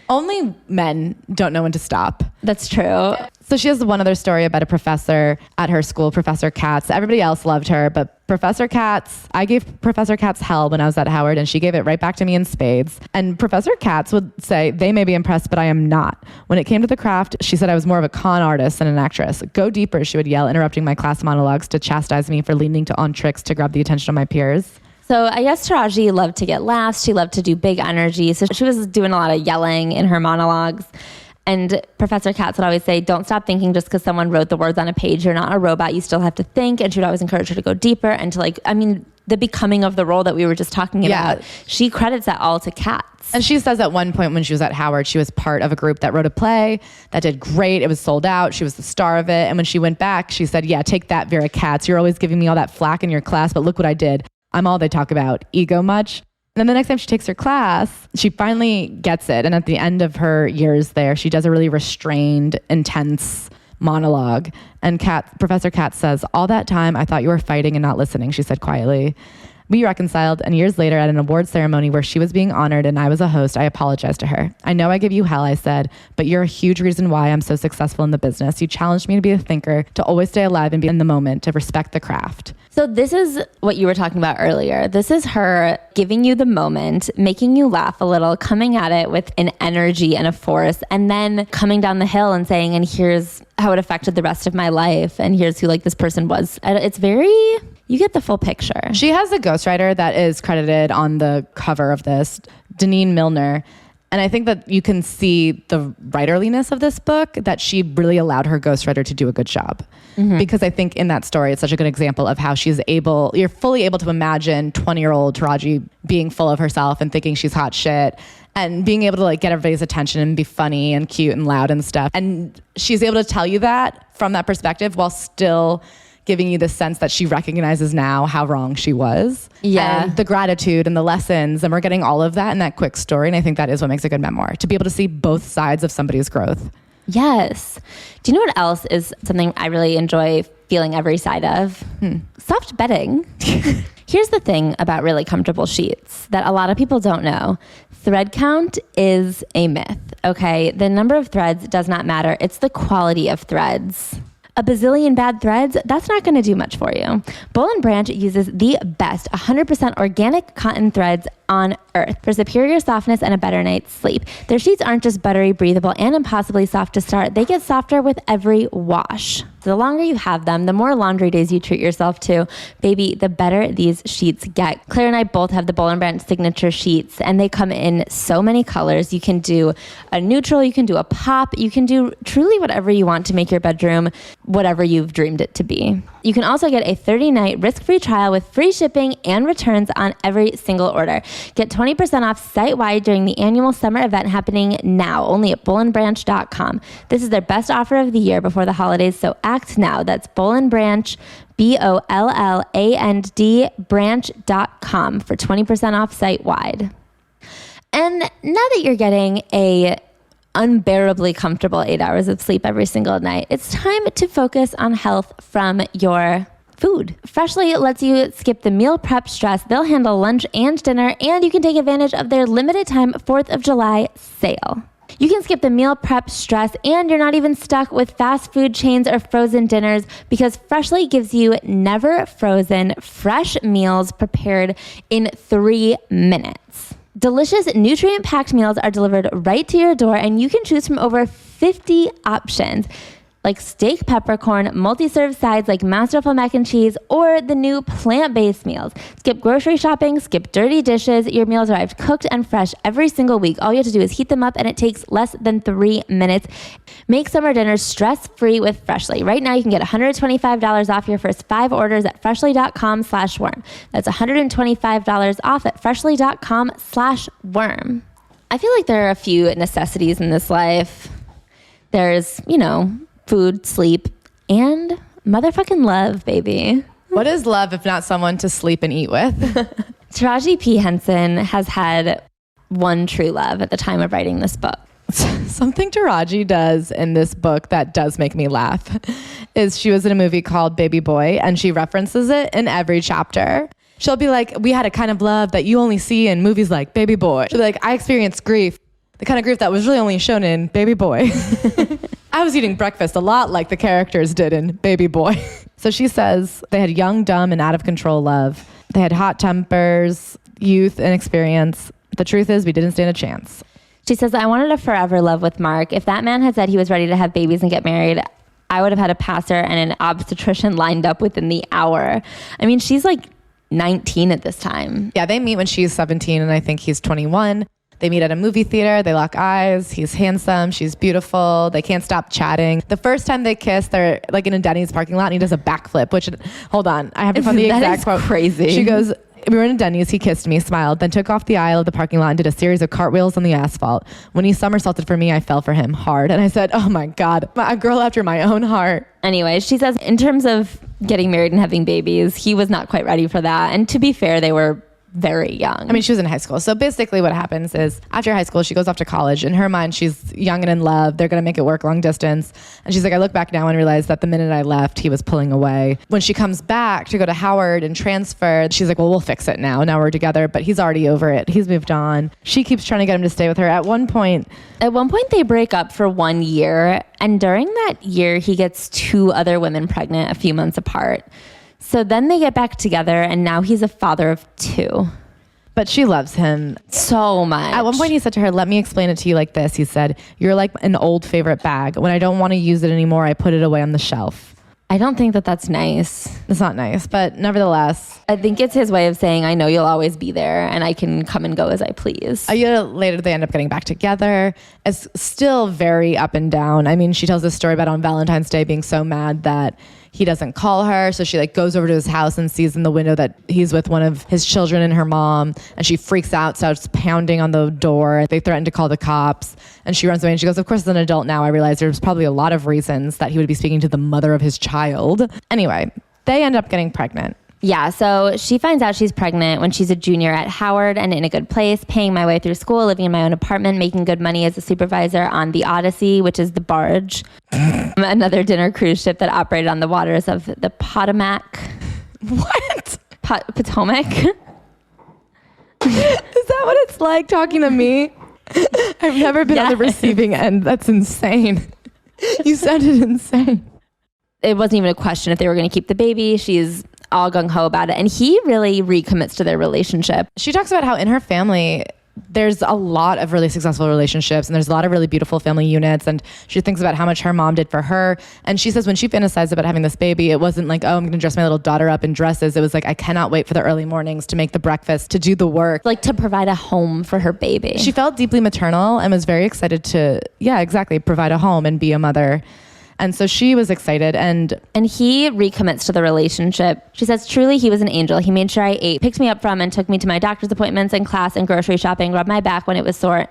Only men don't know when to stop. That's true. So she has one other story about a professor at her school, Professor Katz. Everybody else loved her, but Professor Katz, I gave Professor Katz hell when I was at Howard, and she gave it right back to me in spades. And Professor Katz would say, they may be impressed, but I am not. When it came to the craft, she said I was more of a con artist than an actress. Go deeper, she would yell, interrupting my class monologues to chastise me for leaning on tricks to grab the attention of my peers. So I guess Taraji loved to get laughs. She loved to do big energy. So she was doing a lot of yelling in her monologues. And Professor Katz would always say, don't stop thinking just because someone wrote the words on a page. You're not a robot. You still have to think. And she would always encourage her to go deeper and to the becoming of the role that we were just talking about. Yeah. She credits that all to Katz. And she says at one point when she was at Howard, she was part of a group that wrote a play that did great. It was sold out. She was the star of it. And when she went back, she said, yeah, take that, Vera Katz. You're always giving me all that flack in your class, but look what I did. I'm all they talk about. Ego much? And then the next time she takes her class, she finally gets it. And at the end of her years there, she does a really restrained, intense monologue. And Professor Katz says, all that time, I thought you were fighting and not listening, she said quietly. We reconciled, and years later at an award ceremony where she was being honored and I was a host, I apologized to her. I know I give you hell, I said, but you're a huge reason why I'm so successful in the business. You challenged me to be a thinker, to always stay alive and be in the moment, to respect the craft. So this is what you were talking about earlier. This is her giving you the moment, making you laugh a little, coming at it with an energy and a force, and then coming down the hill and saying, and here's how it affected the rest of my life, and here's who this person was. It's very... You get the full picture. She has a ghostwriter that is credited on the cover of this, Deneen Milner. And I think that you can see the writerliness of this book, that she really allowed her ghostwriter to do a good job. Mm-hmm. Because I think in that story, it's such a good example of how you're fully able to imagine 20-year-old Taraji being full of herself and thinking she's hot shit and being able to get everybody's attention and be funny and cute and loud and stuff. And she's able to tell you that from that perspective while still giving you the sense that she recognizes now how wrong she was. Yeah. And the gratitude and the lessons, and we're getting all of that in that quick story. And I think that is what makes a good memoir, to be able to see both sides of somebody's growth. Yes. Do you know what else is something I really enjoy feeling every side of? Soft bedding. Here's the thing about really comfortable sheets that a lot of people don't know. Thread count is a myth, okay? The number of threads does not matter. It's the quality of threads. A bazillion bad threads, that's not going to do much for you. Boll & Branch uses the best 100% organic cotton threads on earth for superior softness and a better night's sleep. Their sheets aren't just buttery, breathable, and impossibly soft to start. They get softer with every wash. The longer you have them, the more laundry days you treat yourself to. Baby, the better these sheets get. Claire and I both have the Boll & Branch signature sheets, and they come in so many colors. You can do a neutral, you can do a pop, you can do truly whatever you want to make your bedroom whatever you've dreamed it to be. You can also get a 30-night risk-free trial with free shipping and returns on every single order. Get 20% off site-wide during the annual summer event happening now, only at bollandbranch.com. This is their best offer of the year before the holidays, so act now. That's Boll & Branch, BOLLAND branch.com for 20% off site-wide. And now that you're getting a unbearably comfortable 8 hours of sleep every single night, it's time to focus on health from your food. Freshly lets you skip the meal prep stress. They'll handle lunch and dinner, and you can take advantage of their limited time 4th of July sale. You can skip the meal prep stress, and you're not even stuck with fast food chains or frozen dinners, because Freshly gives you never frozen, fresh meals prepared in 3 minutes. Delicious, nutrient-packed meals are delivered right to your door, and you can choose from over 50 options, like steak peppercorn, multi-serve sides like masterful mac and cheese, or the new plant-based meals. Skip grocery shopping, skip dirty dishes. Your meals arrive cooked and fresh every single week. All you have to do is heat them up, and it takes less than 3 minutes. Make summer dinners stress-free with Freshly. Right now, you can get $125 off your first 5 orders at freshly.com/worm. That's $125 off at freshly.com/worm. I feel like there are a few necessities in this life. There's, food, sleep, and motherfucking love, baby. What is love if not someone to sleep and eat with? Taraji P. Henson has had one true love at the time of writing this book. Something Taraji does in this book that does make me laugh is she was in a movie called Baby Boy, and she references it in every chapter. She'll be like, we had a kind of love that you only see in movies like Baby Boy. She'll be like, I experienced grief, the kind of grief that was really only shown in Baby Boy. I was eating breakfast a lot like the characters did in Baby Boy. So she says they had young, dumb, and out of control love. They had hot tempers, youth, and experience. The truth is we didn't stand a chance. She says, I wanted a forever love with Mark. If that man had said he was ready to have babies and get married, I would have had a pastor and an obstetrician lined up within the hour. I mean, she's like 19 at this time. Yeah, they meet when she's 17 and I think he's 21. They meet at a movie theater. They lock eyes. He's handsome. She's beautiful. They can't stop chatting. The first time they kiss, they're like in a Denny's parking lot and he does a backflip, which, hold on, I have to find the exact quote. Crazy. She goes, we were in a Denny's. He kissed me, smiled, then took off the aisle of the parking lot and did a series of cartwheels on the asphalt. When he somersaulted for me, I fell for him hard. And I said, oh my God, a girl after my own heart. Anyway, she says in terms of getting married and having babies, he was not quite ready for that. And to be fair, they were very young. I mean, she was in high school. So basically what happens is after high school, she goes off to college. In her mind, she's young and in love. They're going to make it work long distance. And she's like, I look back now and realize that the minute I left, he was pulling away. When she comes back to go to Howard and transfer, she's like, well, we'll fix it now. Now we're together, but he's already over it. He's moved on. She keeps trying to get him to stay with her. At one point, they break up for 1 year. And during that year, he gets 2 other women pregnant a few months apart. So then they get back together, and now he's a father of 2. But she loves him so much. At one point he said to her, let me explain it to you like this. He said, you're like an old favorite bag. When I don't want to use it anymore, I put it away on the shelf. I don't think that that's nice. It's not nice, but nevertheless. I think it's his way of saying, I know you'll always be there and I can come and go as I please. A year later, they end up getting back together. It's still very up and down. I mean, she tells this story about on Valentine's Day being so mad that he doesn't call her. So she goes over to his house and sees in the window that he's with one of his children and her mom. And she freaks out, starts pounding on the door. They threaten to call the cops. And she runs away and she goes, of course, as an adult now, I realize there's probably a lot of reasons that he would be speaking to the mother of his child. Anyway, they end up getting pregnant. Yeah, so she finds out she's pregnant when she's a junior at Howard and in a good place, paying my way through school, living in my own apartment, making good money as a supervisor on the Odyssey, which is the barge, another dinner cruise ship that operated on the waters of the Potomac. What? Potomac? Is that what it's like talking to me? I've never been on the receiving end. That's insane. You sounded insane. It wasn't even a question if they were going to keep the baby. She's all gung-ho about it. And he really recommits to their relationship. She talks about how in her family, there's a lot of really successful relationships and there's a lot of really beautiful family units. And she thinks about how much her mom did for her. And she says when she fantasized about having this baby, it wasn't like, oh, I'm going to dress my little daughter up in dresses. It was like, I cannot wait for the early mornings to make the breakfast, to do the work. Like to provide a home for her baby. She felt deeply maternal and was very excited to, provide a home and be a mother. And so she was excited and he recommits to the relationship. She says, truly, he was an angel. He made sure I ate, picked me up from and took me to my doctor's appointments and class and grocery shopping, rubbed my back when it was sore,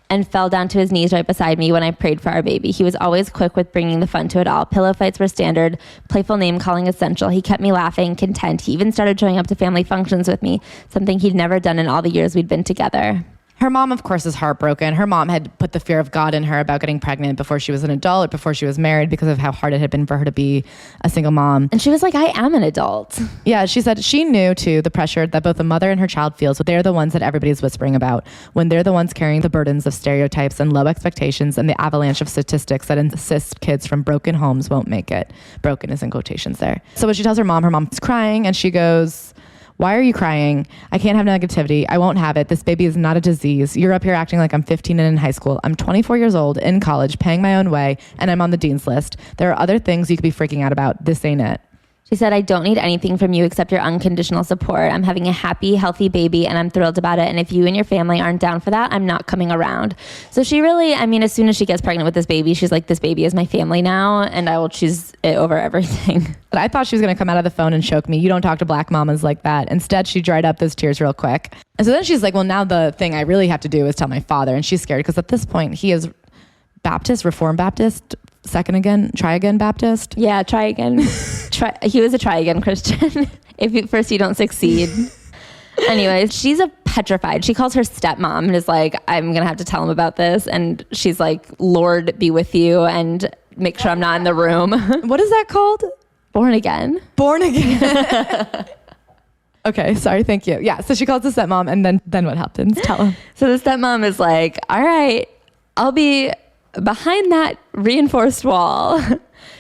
and fell down to his knees right beside me when I prayed for our baby. He was always quick with bringing the fun to it all. Pillow fights were standard, playful name calling essential. He kept me laughing, content. He even started showing up to family functions with me, something he'd never done in all the years we'd been together. Her mom, of course, is heartbroken. Her mom had put the fear of God in her about getting pregnant before she was an adult, before she was married, because of how hard it had been for her to be a single mom. And she was like, I am an adult. Yeah, she said she knew, too, the pressure that both the mother and her child feels. But they're the ones that everybody's whispering about, when they're the ones carrying the burdens of stereotypes and low expectations and the avalanche of statistics that insist kids from broken homes won't make it. Broken is in quotations there. So when she tells her mom's crying, and she goes, Why are you crying? I can't have negativity. I won't have it. This baby is not a disease. You're up here acting like I'm 15 and in high school. I'm 24 years old, in college, paying my own way, and I'm on the dean's list. There are other things you could be freaking out about. This ain't it. She said, I don't need anything from you except your unconditional support. I'm having a happy, healthy baby, and I'm thrilled about it. And if you and your family aren't down for that, I'm not coming around. So she really, I mean, as soon as she gets pregnant with this baby, she's like, this baby is my family now, and I will choose it over everything. But I thought she was going to come out of the phone and choke me. You don't talk to black mamas like that. Instead, she dried up those tears real quick. And so then she's like, well, now the thing I really have to do is tell my father. And she's scared because at this point, he is Baptist, Reformed Baptist, try again Baptist. Yeah, try again. He was a try again Christian. First you don't succeed. Anyways, she's petrified. She calls her stepmom and is like, I'm going to have to tell him about this. And she's like, Lord be with you and make sure I'm not in the room. What is that called? Born again. Born again. Okay, sorry, thank you. Yeah, so she calls the stepmom and then what happens? Tell him. So the stepmom is like, all right, I'll be behind that reinforced wall.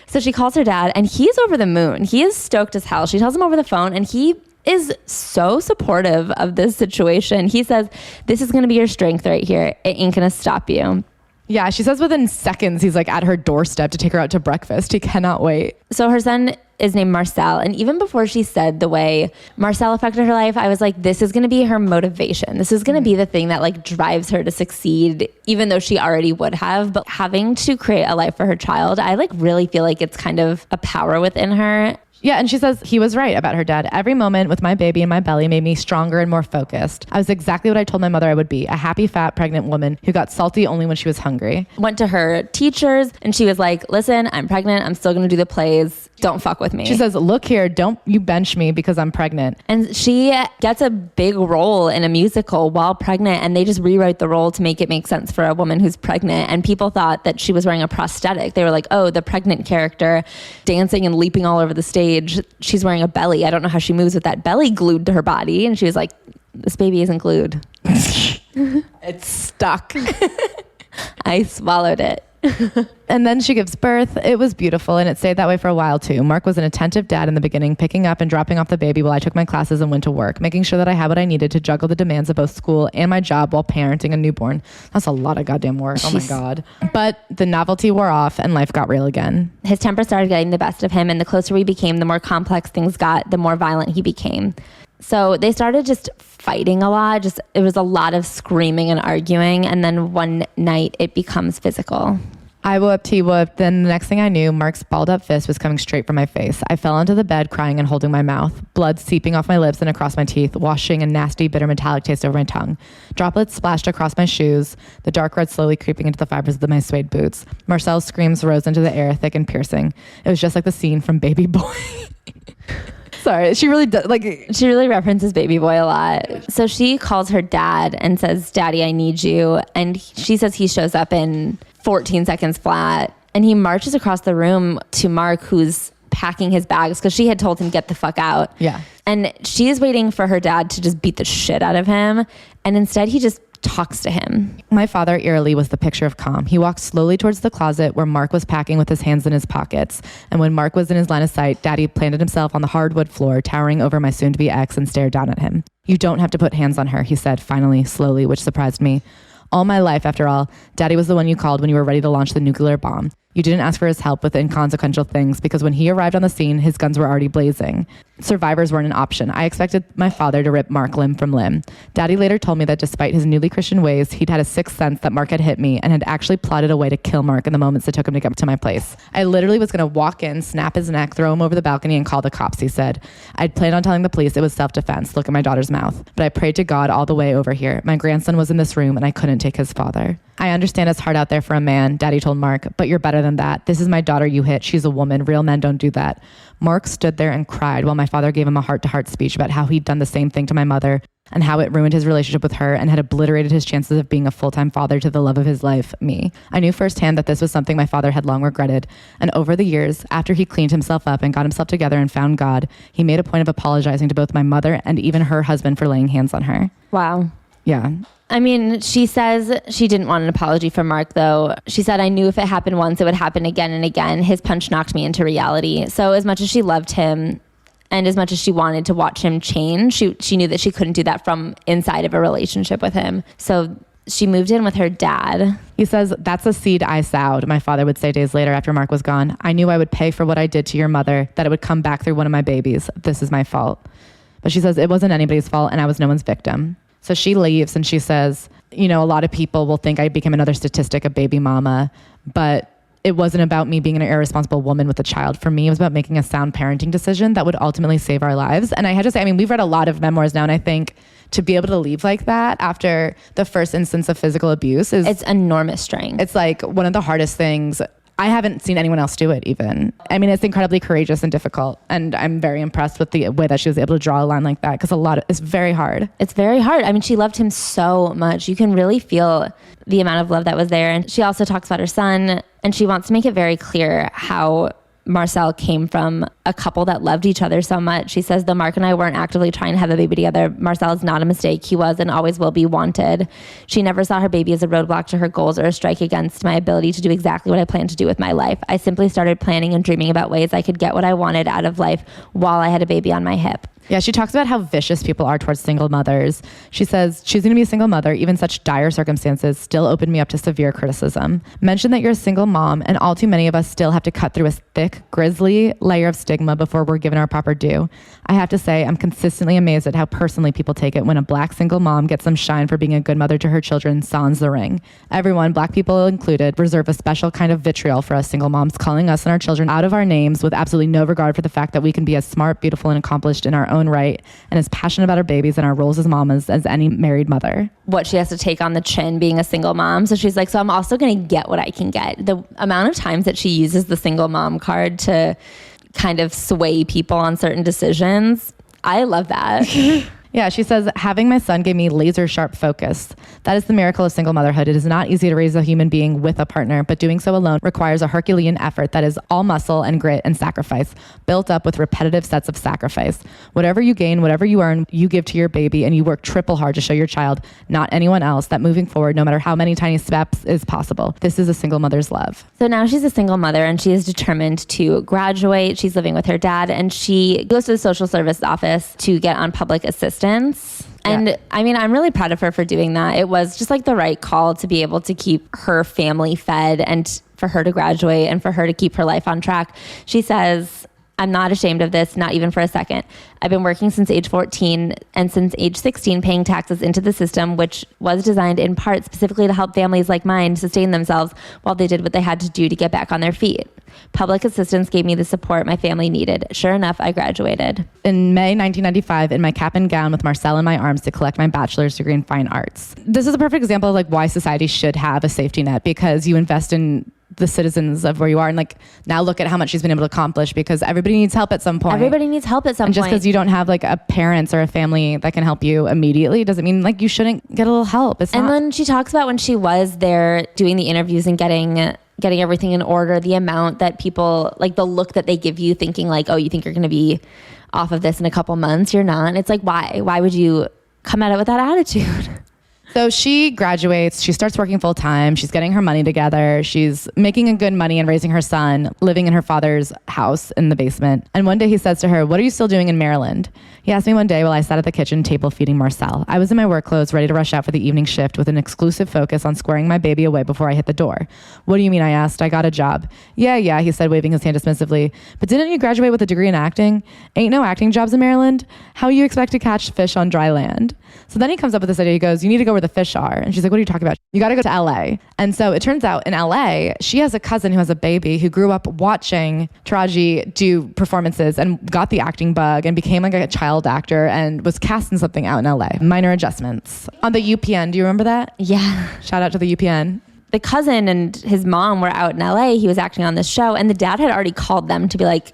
So she calls her dad and he's over the moon. He is stoked as hell. She tells him over the phone and he is so supportive of this situation. He says, this is going to be your strength right here. It ain't going to stop you. Yeah, she says within seconds, he's like at her doorstep to take her out to breakfast. He cannot wait. So her son is named Marcel. And even before she said the way Marcel affected her life, I was like, this is going to be her motivation. This is going to be the thing that like drives her to succeed, even though she already would have. But having to create a life for her child, I like really feel like it's kind of a power within her. Yeah, and she says he was right about her dad. Every moment with my baby in my belly made me stronger and more focused. I was exactly what I told my mother I would be, a happy, fat, pregnant woman who got salty only when she was hungry. Went to her teachers and she was like, listen, I'm pregnant. I'm still going to do the plays. Don't fuck with me. She says, look here, don't you bench me because I'm pregnant. And she gets a big role in a musical while pregnant, and they just rewrite the role to make it make sense for a woman who's pregnant. And people thought that she was wearing a prosthetic. They were like, oh, the pregnant character dancing and leaping all over the stage. She's wearing a belly. I don't know how she moves with that belly glued to her body. And she was like, this baby isn't glued. It's stuck. I swallowed it. And then she gives birth. It was beautiful, and it stayed that way for a while too. Mark was an attentive dad in the beginning, picking up and dropping off the baby while I took my classes and went to work, making sure that I had what I needed to juggle the demands of both school and my job while parenting a newborn. That's a lot of goddamn work. Oh my God. But the novelty wore off and life got real again. His temper started getting the best of him, and the closer we became, the more complex things got, the more violent he became. So they started just fighting a lot. It was a lot of screaming and arguing. And then one night it becomes physical. I whooped, he whooped. Then the next thing I knew, Mark's balled up fist was coming straight for my face. I fell onto the bed crying and holding my mouth. Blood seeping off my lips and across my teeth, washing a nasty, bitter metallic taste over my tongue. Droplets splashed across my shoes, the dark red slowly creeping into the fibers of my suede boots. Marcel's screams rose into the air, thick and piercing. It was just like the scene from Baby Boy. Sorry, she really does, she really references Baby Boy a lot. So she calls her dad and says, Daddy, I need you. And she says he shows up in 14 seconds flat. And he marches across the room to Mark, who's packing his bags because she had told him, get the fuck out. Yeah. And she is waiting for her dad to just beat the shit out of him. And instead he just talks to him. My father eerily was the picture of calm. He walked slowly towards the closet where Mark was packing with his hands in his pockets. And when Mark was in his line of sight, Daddy planted himself on the hardwood floor, towering over my soon-to-be ex, and stared down at him. You don't have to put hands on her, he said, finally, slowly, which surprised me. All my life, after all, Daddy was the one you called when you were ready to launch the nuclear bomb. You didn't ask for his help with inconsequential things because when he arrived on the scene, his guns were already blazing. Survivors weren't an option. I expected my father to rip Mark limb from limb. Daddy later told me that despite his newly Christian ways, he'd had a sixth sense that Mark had hit me and had actually plotted a way to kill Mark in the moments it took him to get to my place. I literally was going to walk in, snap his neck, throw him over the balcony, and call the cops, he said. I'd planned on telling the police it was self-defense. Look at my daughter's mouth. But I prayed to God all the way over here. My grandson was in this room and I couldn't take his father. I understand it's hard out there for a man, Daddy told Mark, but you're better than that. This is my daughter you hit. She's a woman. Real men don't do that. Mark stood there and cried while my father gave him a heart-to-heart speech about how he'd done the same thing to my mother and how it ruined his relationship with her and had obliterated his chances of being a full-time father to the love of his life, me. I knew firsthand that this was something my father had long regretted. And over the years, after he cleaned himself up and got himself together and found God, he made a point of apologizing to both my mother and even her husband for laying hands on her. Wow. Yeah. I mean, she says she didn't want an apology from Mark, though. She said, I knew if it happened once, it would happen again and again. His punch knocked me into reality. So as much as she loved him And as much as she wanted to watch him change, she knew that she couldn't do that from inside of a relationship with him. So she moved in with her dad. He says, "That's a seed I sowed," my father would say days later after Mark was gone. "I knew I would pay for what I did to your mother, that it would come back through one of my babies. This is my fault." But she says it wasn't anybody's fault and I was no one's victim. So she leaves and she says, a lot of people will think I became another statistic, a baby mama, but it wasn't about me being an irresponsible woman with a child. For me, it was about making a sound parenting decision that would ultimately save our lives. And I had to say, we've read a lot of memoirs now, and I think to be able to leave like that after the first instance of physical abuse it's enormous strength. It's like one of the hardest things. I haven't seen anyone else do it even. It's incredibly courageous and difficult. And I'm very impressed with the way that she was able to draw a line like that, because it's very hard. It's very hard. She loved him so much. You can really feel the amount of love that was there. And she also talks about her son, and she wants to make it very clear how Marcel came from a couple that loved each other so much. She says, though Mark and I weren't actively trying to have a baby together, Marcel is not a mistake. He was and always will be wanted. She never saw her baby as a roadblock to her goals or a strike against my ability to do exactly what I planned to do with my life. I simply started planning and dreaming about ways I could get what I wanted out of life while I had a baby on my hip. Yeah, she talks about how vicious people are towards single mothers. She says, choosing to be a single mother, even such dire circumstances, still opened me up to severe criticism. Mention that you're a single mom, and all too many of us still have to cut through a thick, grisly layer of stigma before we're given our proper due. I have to say, I'm consistently amazed at how personally people take it when a Black single mom gets some shine for being a good mother to her children, sans the ring. Everyone, Black people included, reserve a special kind of vitriol for us single moms, calling us and our children out of our names with absolutely no regard for the fact that we can be as smart, beautiful, and accomplished in our own right, and as passionate about our babies and our roles as mamas as any married mother. What she has to take on the chin being a single mom. So she's like, so I'm also going to get what I can get. The amount of times that she uses the single mom card to kind of sway people on certain decisions, I love that. Yeah, she says, having my son gave me laser sharp focus. That is the miracle of single motherhood. It is not easy to raise a human being with a partner, but doing so alone requires a Herculean effort that is all muscle and grit and sacrifice, built up with repetitive sets of sacrifice. Whatever you gain, whatever you earn, you give to your baby, and you work triple hard to show your child, not anyone else, that moving forward, no matter how many tiny steps, is possible. This is a single mother's love. So now she's a single mother, and she is determined to graduate. She's living with her dad, and she goes to the social service office to get on public assistance. And yeah. I'm really proud of her for doing that. It was just like the right call to be able to keep her family fed and for her to graduate and for her to keep her life on track. She says, I'm not ashamed of this, not even for a second. I've been working since age 14 and since age 16 paying taxes into the system, which was designed in part specifically to help families like mine sustain themselves while they did what they had to do to get back on their feet. Public assistance gave me the support my family needed. Sure enough, I graduated. In May 1995, in my cap and gown with Marcel in my arms to collect my bachelor's degree in fine arts. This is a perfect example of why society should have a safety net, because you invest in the citizens of where you are. And now look at how much she's been able to accomplish, because everybody needs help at some point. Everybody needs help at some point. And just because you don't have a parents or a family that can help you immediately doesn't mean you shouldn't get a little help. Then she talks about when she was there doing the interviews and getting everything in order, the amount that people, the look that they give you thinking oh, you think you're going to be off of this in a couple months. You're not. And it's why? Why would you come at it with that attitude? So she graduates, she starts working full time, she's getting her money together, she's making a good money and raising her son, living in her father's house in the basement. And one day he says to her, "What are you still doing in Maryland?" He asked me one day while I sat at the kitchen table feeding Marcel. I was in my work clothes, ready to rush out for the evening shift with an exclusive focus on squaring my baby away before I hit the door. "What do you mean?" I asked. "I got a job." Yeah, he said, waving his hand dismissively. "But didn't you graduate with a degree in acting? Ain't no acting jobs in Maryland. How you expect to catch fish on dry land?" So then he comes up with this idea. He goes, "You need to go where the fish are." And she's like, "What are you talking about?" "You got to go to LA. And so it turns out in LA, she has a cousin who has a baby who grew up watching Taraji do performances and got the acting bug and became a child actor and was cast in something out in LA. Minor Adjustments. On the UPN. Do you remember that? Yeah. Shout out to the UPN. The cousin and his mom were out in LA. He was acting on this show, and the dad had already called them to be like,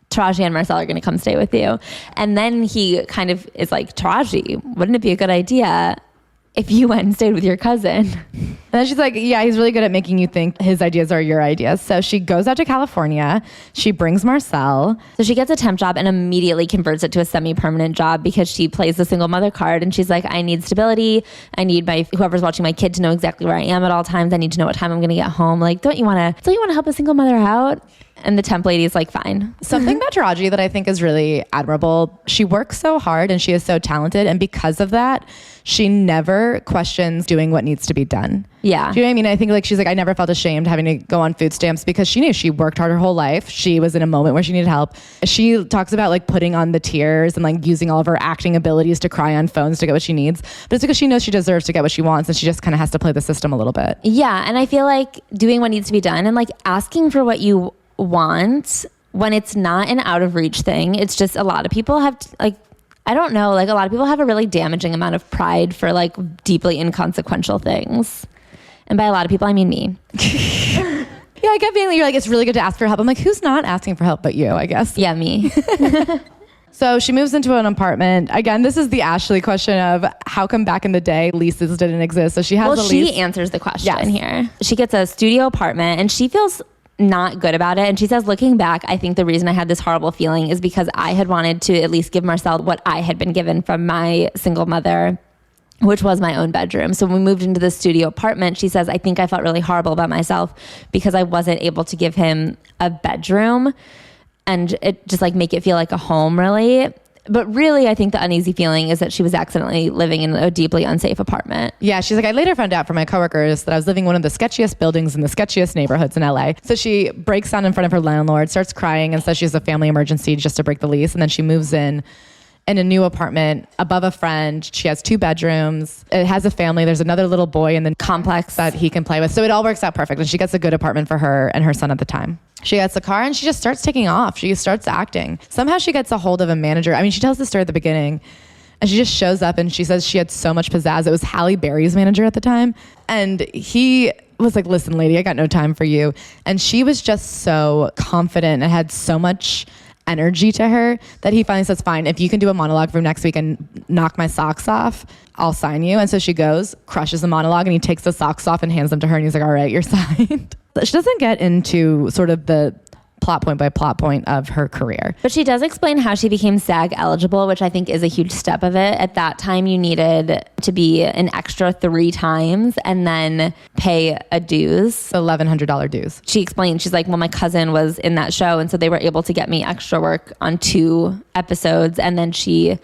Taraji and Marcel are going to come stay with you. And then he kind of is like, Taraji, wouldn't it be a good idea if you went and stayed with your cousin? And then she's like, yeah, he's really good at making you think his ideas are your ideas. So she goes out to California. She brings Marcel. So she gets a temp job and immediately converts it to a semi-permanent job because she plays the single mother card. And she's like, I need stability. I need whoever's watching my kid to know exactly where I am at all times. I need to know what time I'm going to get home. Don't you want to help a single mother out? And the temp lady's like, fine. Something about Taraji that I think is really admirable. She works so hard and she is so talented. And because of that, she never questions doing what needs to be done. Yeah. Do you know what I mean? I think like she's like, I never felt ashamed having to go on food stamps because she knew she worked hard her whole life. She was in a moment where she needed help. She talks about like putting on the tears and like using all of her acting abilities to cry on phones to get what she needs. But it's because she knows she deserves to get what she wants and she just kind of has to play the system a little bit. Yeah. And I feel like doing what needs to be done and like asking for what you want when it's not an out of reach thing. It's just a lot of people have like, I don't know, like a lot of people have a really damaging amount of pride for like deeply inconsequential things. And by a lot of people, I mean me. Yeah, I get feeling you're like, it's really good to ask for help. I'm like, who's not asking for help but you, I guess. Yeah, me. So she moves into an apartment. Again, this is the Ashley question of how come back in the day leases didn't exist? So she has a lease. She answers the question here. She gets a studio apartment and she feels not good about it. And she says, looking back, I think the reason I had this horrible feeling is because I had wanted to at least give Marcel what I had been given from my single mother, which was my own bedroom. So when we moved into the studio apartment, she says, I think I felt really horrible about myself because I wasn't able to give him a bedroom and it just like make it feel like a home really. But really, I think the uneasy feeling is that she was accidentally living in a deeply unsafe apartment. Yeah, she's like, I later found out from my coworkers that I was living in one of the sketchiest buildings in the sketchiest neighborhoods in LA. So she breaks down in front of her landlord, starts crying and says she has a family emergency just to break the lease. And then she moves in a new apartment above a friend. She has 2 bedrooms. It has a family. There's another little boy in the complex that he can play with. So it all works out perfect. And she gets a good apartment for her and her son at the time. She gets a car and she just starts taking off. She starts acting. Somehow she gets a hold of a manager. I mean, she tells the story at the beginning and she just shows up and she says she had so much pizzazz. It was Halle Berry's manager at the time. And he was like, listen, lady, I got no time for you. And she was just so confident and had so much energy to her that he finally says, fine, if you can do a monologue from next week and knock my socks off, I'll sign you. And so she goes, crushes the monologue, and he takes the socks off and hands them to her. And he's like, all right, you're signed. She doesn't get into sort of the plot point by plot point of her career. But she does explain how she became SAG eligible, which I think is a huge step of it. At that time, you needed to be an extra 3 times and then pay a dues. So $1,100 dues. She explained, she's like, well, my cousin was in that show. And so they were able to get me extra work on 2 episodes. And then she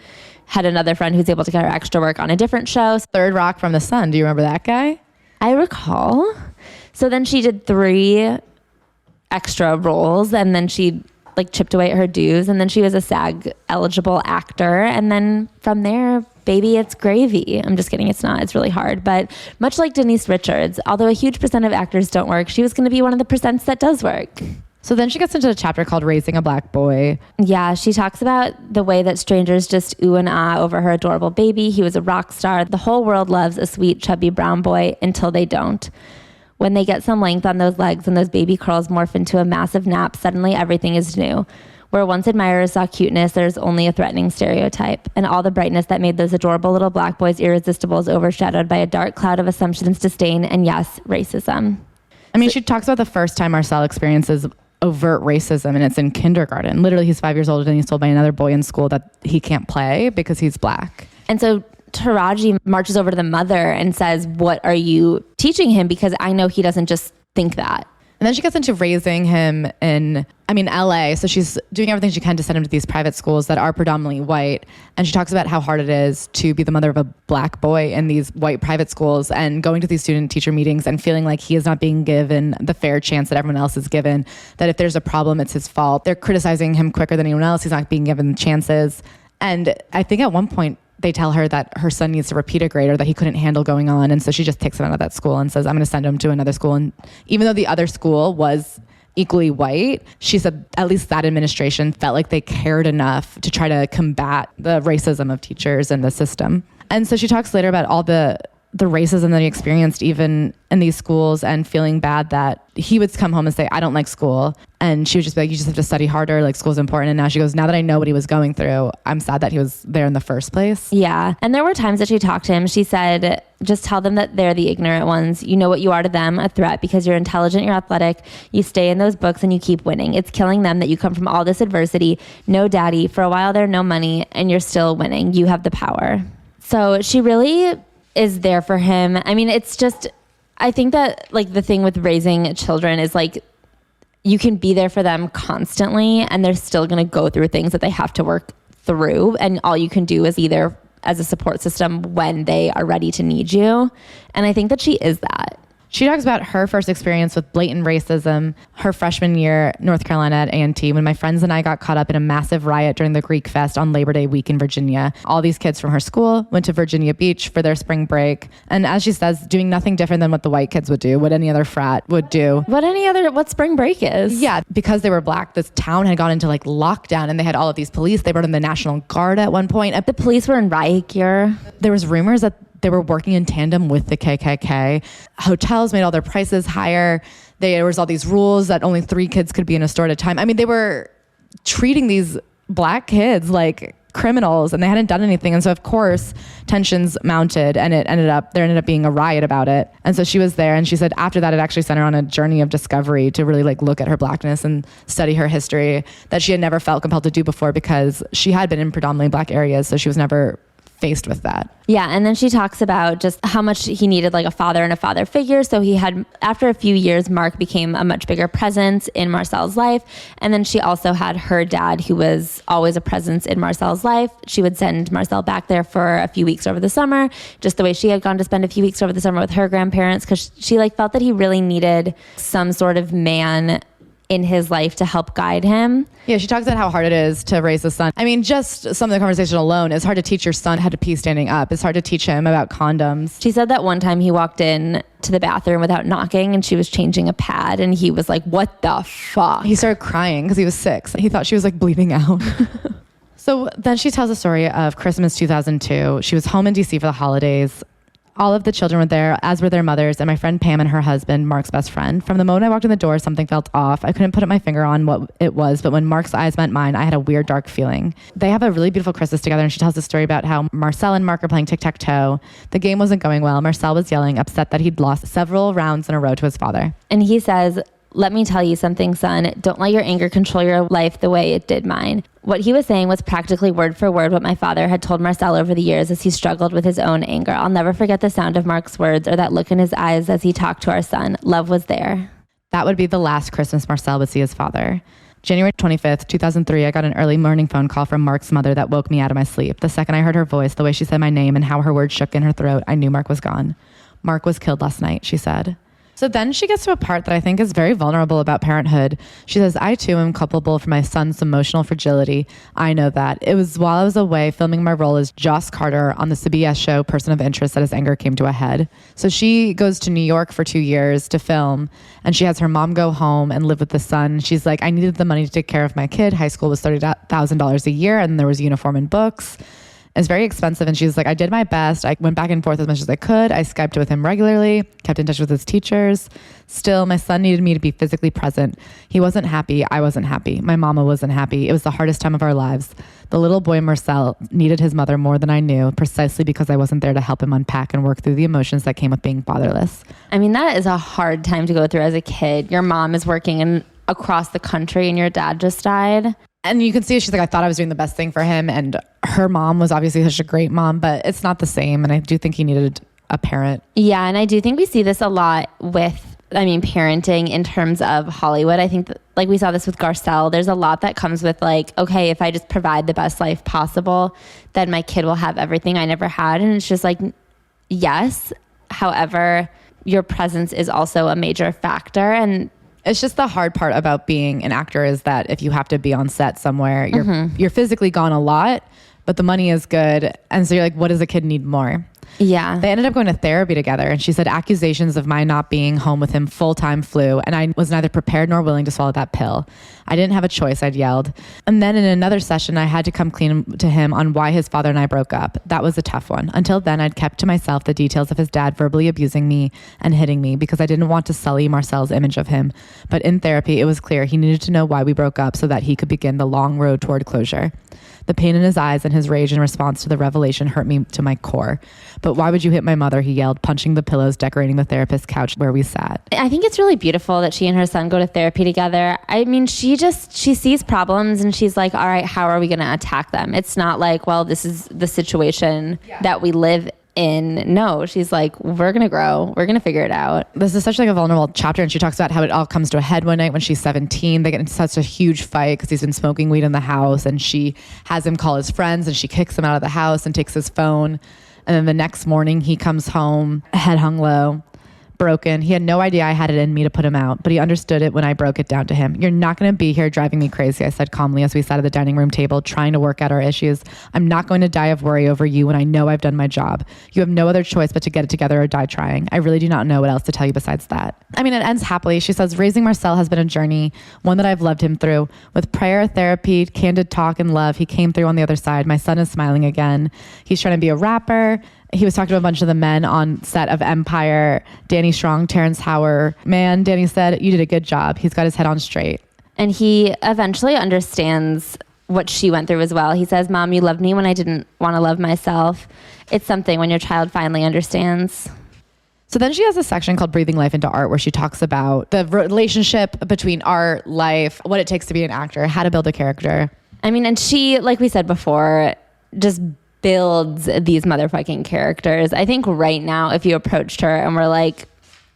had another friend who's able to get her extra work on a different show. Third Rock from the Sun. Do you remember that guy? I recall. So then she did 3 extra roles and then she like chipped away at her dues and then she was a SAG eligible actor and then from there, baby, it's gravy. I'm just kidding, it's not. It's really hard. But much like Denise Richards, although a huge percent of actors don't work, she was going to be one of the percents that does work. So then she gets into a chapter called Raising a Black Boy. Yeah, she talks about the way that strangers just ooh and ah over her adorable baby. He was a rock star. The whole world loves a sweet, chubby brown boy until they don't. When they get some length on those legs and those baby curls morph into a massive nap, suddenly everything is new. Where once admirers saw cuteness, there's only a threatening stereotype. And all the brightness that made those adorable little black boys irresistible is overshadowed by a dark cloud of assumptions, disdain, and yes, racism. I mean, she talks about the first time Marcel experiences overt racism, and it's in kindergarten. Literally, he's 5 years old and he's told by another boy in school that he can't play because he's black. And so Taraji marches over to the mother and says, what are you teaching him? Because I know he doesn't just think that. And then she gets into raising him in, LA. So she's doing everything she can to send him to these private schools that are predominantly white. And she talks about how hard it is to be the mother of a black boy in these white private schools and going to these student teacher meetings and feeling like he is not being given the fair chance that everyone else is given, that if there's a problem, it's his fault. They're criticizing him quicker than anyone else. He's not being given chances. And I think at one point, they tell her that her son needs to repeat a grade or that he couldn't handle going on. And so she just takes him out of that school and says, I'm going to send him to another school. And even though the other school was equally white, she said at least that administration felt like they cared enough to try to combat the racism of teachers and the system. And so she talks later about all the racism that he experienced even in these schools and feeling bad that he would come home and say, I don't like school. And she would just be like, you just have to study harder. Like, school's important. And now she goes, now that I know what he was going through, I'm sad that he was there in the first place. Yeah. And there were times that she talked to him. She said, just tell them that they're the ignorant ones. You know what you are to them, a threat, because you're intelligent, you're athletic, you stay in those books and you keep winning. It's killing them that you come from all this adversity, no daddy, for a while there, no money, and you're still winning. You have the power. So she really is there for him. I mean, it's just, I think that like the thing with raising children is like, you can be there for them constantly and they're still going to go through things that they have to work through. And all you can do is either as a support system when they are ready to need you. And I think that she is that. She talks about her first experience with blatant racism her freshman year, North Carolina at A&T, when my friends and I got caught up in a massive riot during the Greek Fest on Labor Day week in Virginia. All these kids from her school went to Virginia Beach for their spring break. And as she says, doing nothing different than what the white kids would do, what any other frat would do. What spring break is. Yeah, because they were black, this town had gone into like lockdown and they had all of these police. They brought in the National Guard at one point. The police were in riot gear. There was rumors that they were working in tandem with the KKK. Hotels made all their prices higher. There was all these rules that only 3 kids could be in a store at a time. I mean, they were treating these black kids like criminals and they hadn't done anything. And so of course tensions mounted and there ended up being a riot about it. And so she was there and she said after that, it actually sent her on a journey of discovery to really like look at her blackness and study her history that she had never felt compelled to do before because she had been in predominantly black areas. So she was never faced with that. Yeah. And then she talks about just how much he needed like a father and a father figure. So he had, after a few years, Mark became a much bigger presence in Marcel's life. And then she also had her dad, who was always a presence in Marcel's life. She would send Marcel back there for a few weeks over the summer, just the way she had gone to spend a few weeks over the summer with her grandparents. Cause she like felt that he really needed some sort of man in his life to help guide him. Yeah, she talks about how hard it is to raise a son. I mean, just some of the conversation alone, it's hard to teach your son how to pee standing up. It's hard to teach him about condoms. She said that one time he walked in to the bathroom without knocking and she was changing a pad and he was like, what the fuck? He started crying because he was 6. He thought she was like bleeding out. So then she tells a story of Christmas 2002. She was home in DC for the holidays. All of the children were there, as were their mothers, and my friend Pam and her husband, Mark's best friend. From the moment I walked in the door, something felt off. I couldn't put my finger on what it was, but when Mark's eyes met mine, I had a weird, dark feeling. They have a really beautiful Christmas together, and she tells a story about how Marcel and Mark are playing tic-tac-toe. The game wasn't going well. Marcel was yelling, upset that he'd lost several rounds in a row to his father. And he says, let me tell you something, son. Don't let your anger control your life the way it did mine. What he was saying was practically word for word what my father had told Marcel over the years as he struggled with his own anger. I'll never forget the sound of Mark's words or that look in his eyes as he talked to our son. Love was there. That would be the last Christmas Marcel would see his father. January 25th, 2003, I got an early morning phone call from Mark's mother that woke me out of my sleep. The second I heard her voice, the way she said my name and how her words shook in her throat, I knew Mark was gone. Mark was killed last night, she said. So then she gets to a part that I think is very vulnerable about parenthood. She says, I too am culpable for my son's emotional fragility. I know that. It was while I was away filming my role as Joss Carter on the CBS show Person of Interest that his anger came to a head. So she goes to New York for 2 years to film and she has her mom go home and live with the son. She's like, I needed the money to take care of my kid. High school was $30,000 a year and there was uniform and books. It's very expensive. And she's like, I did my best. I went back and forth as much as I could. I Skyped with him regularly, kept in touch with his teachers. Still, my son needed me to be physically present. He wasn't happy. I wasn't happy. My mama wasn't happy. It was the hardest time of our lives. The little boy Marcel needed his mother more than I knew, precisely because I wasn't there to help him unpack and work through the emotions that came with being fatherless. I mean, that is a hard time to go through as a kid. Your mom is working across the country and your dad just died. And you can see she's like, I thought I was doing the best thing for him. And her mom was obviously such a great mom, but it's not the same. And I do think he needed a parent. Yeah. And I do think we see this a lot with, parenting in terms of Hollywood. I think that, like we saw this with Garcelle. There's a lot that comes with like, okay, if I just provide the best life possible, then my kid will have everything I never had. And it's just like, yes. However, your presence is also a major factor. And it's just the hard part about being an actor is that if you have to be on set somewhere, you're physically gone a lot, but the money is good. And so you're like, what does a kid need more? Yeah. They ended up going to therapy together. And she said accusations of my not being home with him full-time flew. And I was neither prepared nor willing to swallow that pill. I didn't have a choice, I'd yelled. And then in another session, I had to come clean to him on why his father and I broke up. That was a tough one. Until then, I'd kept to myself the details of his dad verbally abusing me and hitting me because I didn't want to sully Marcel's image of him. But in therapy, it was clear he needed to know why we broke up so that he could begin the long road toward closure. The pain in his eyes and his rage in response to the revelation hurt me to my core. But why would you hit my mother? He yelled, punching the pillows, decorating the therapist's couch where we sat. I think it's really beautiful that she and her son go to therapy together. I mean, she sees problems and she's like, all right, how are we going to attack them? It's not like, well, this is the situation that we live No, she's like, we're going to grow. We're going to figure it out. This is such like a vulnerable chapter. And she talks about how it all comes to a head one night when she's 17. They get into such a huge fight because he's been smoking weed in the house, and she has him call his friends, and she kicks him out of the house and takes his phone. And then the next morning he comes home, head hung low, broken. He had no idea I had it in me to put him out, but he understood it when I broke it down to him. You're not going to be here driving me crazy, I said calmly as we sat at the dining room table trying to work out our issues. I'm not going to die of worry over you when I know I've done my job. You have no other choice but to get it together or die trying. I really do not know what else to tell you besides that. I mean, it ends happily. She says, raising Marcel has been a journey, one that I've loved him through. With prayer, therapy, candid talk, and love, he came through on the other side. My son is smiling again. He's trying to be a rapper. He was talking to a bunch of the men on set of Empire, Danny Strong, Terrence Howard. Man, Danny said, you did a good job. He's got his head on straight. And he eventually understands what she went through as well. He says, Mom, you loved me when I didn't want to love myself. It's something when your child finally understands. So then she has a section called Breathing Life into Art, where she talks about the relationship between art, life, what it takes to be an actor, how to build a character. I mean, and she, like we said before, just builds these motherfucking characters. I think right now, if you approached her and were like,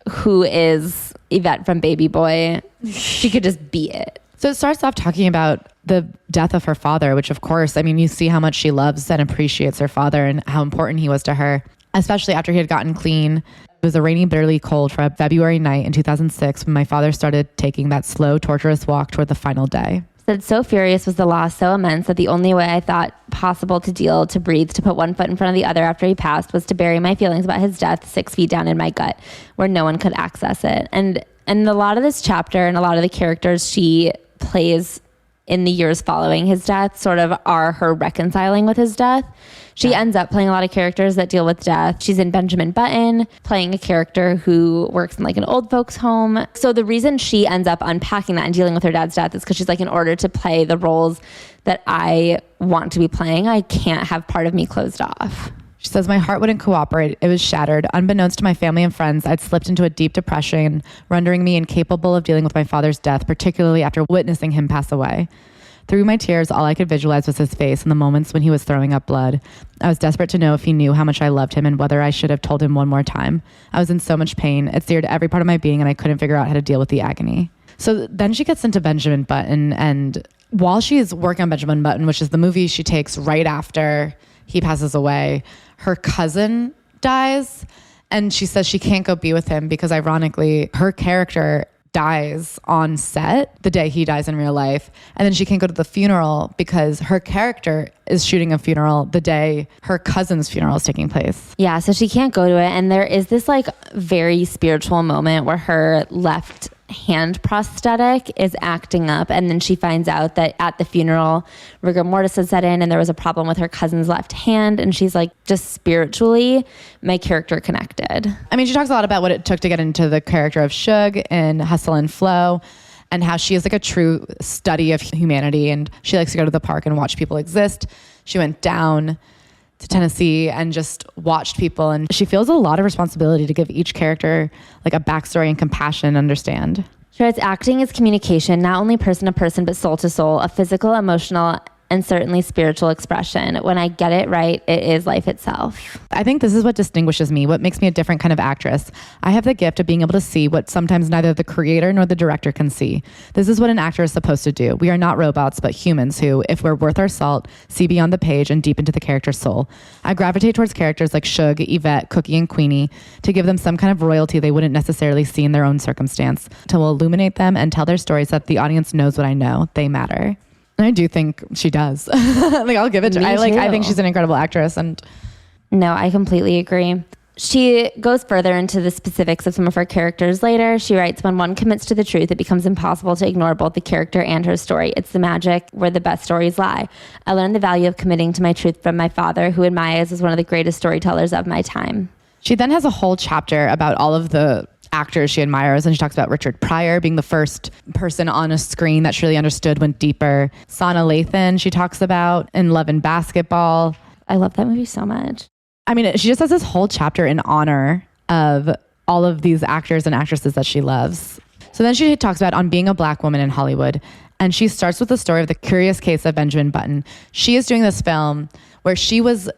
who is Yvette from Baby Boy, she could just be it. So it starts off talking about the death of her father, which of course, I mean, you see how much she loves and appreciates her father and how important he was to her, especially after he had gotten clean. It was a rainy, bitterly cold February night in 2006 when my father started taking that slow, torturous walk toward the final day. Said, so furious was the loss, so immense that the only way I thought possible to deal, to breathe, to put one foot in front of the other after he passed was to bury my feelings about his death 6 feet down in my gut where no one could access it. And a lot of this chapter and a lot of the characters she plays in the years following his death sort of are her reconciling with his death. She ends up playing a lot of characters that deal with death. She's in Benjamin Button, playing a character who works in like an old folks home. So the reason she ends up unpacking that and dealing with her dad's death is because she's like, in order to play the roles that I want to be playing, I can't have part of me closed off. She says, my heart wouldn't cooperate. It was shattered. Unbeknownst to my family and friends, I'd slipped into a deep depression, rendering me incapable of dealing with my father's death, particularly after witnessing him pass away. Through my tears, all I could visualize was his face in the moments when he was throwing up blood. I was desperate to know if he knew how much I loved him and whether I should have told him one more time. I was in so much pain. It seared every part of my being, and I couldn't figure out how to deal with the agony. So then she gets into Benjamin Button, and while she's working on Benjamin Button, which is the movie she takes right after he passes away, her cousin dies, and she says she can't go be with him because, ironically, her character dies on set the day he dies in real life, and then she can't go to the funeral because her character is shooting a funeral the day her cousin's funeral is taking place. Yeah, so she can't go to it, and there is this like very spiritual moment where her left hand prosthetic is acting up, and then she finds out that at the funeral rigor mortis had set in and there was a problem with her cousin's left hand, and she's like, just spiritually my character connected. I mean, she talks a lot about what it took to get into the character of Suge in Hustle and Flow, and how she is like a true study of humanity, and she likes to go to the park and watch people exist. She went down to Tennessee and just watched people, and she feels a lot of responsibility to give each character like a backstory and compassion and understand. Sure, it's acting is communication, not only person to person, but soul to soul, a physical, emotional, and certainly spiritual expression. When I get it right, it is life itself. I think this is what distinguishes me, what makes me a different kind of actress. I have the gift of being able to see what sometimes neither the creator nor the director can see. This is what an actor is supposed to do. We are not robots, but humans who, if we're worth our salt, see beyond the page and deep into the character's soul. I gravitate towards characters like Suge, Yvette, Cookie, and Queenie to give them some kind of royalty they wouldn't necessarily see in their own circumstance, to illuminate them and tell their stories so that the audience knows what I know. They matter. I do think she does. Like, I'll give it to her. I think she's an incredible actress. And no, I completely agree. She goes further into the specifics of some of her characters later. She writes, when one commits to the truth, it becomes impossible to ignore both the character and her story. It's the magic where the best stories lie. I learned the value of committing to my truth from my father, who in my eyes is one of the greatest storytellers of my time. She then has a whole chapter about all of the actors she admires, and she talks about Richard Pryor being the first person on a screen that she really understood, went deeper. Sana Lathan she talks about in Love and Basketball. I love that movie so much. I mean, she just has this whole chapter in honor of all of these actors and actresses that she loves. So then she talks about on being a Black woman in Hollywood, and she starts with the story of the curious case of Benjamin Button. She is doing this film where she was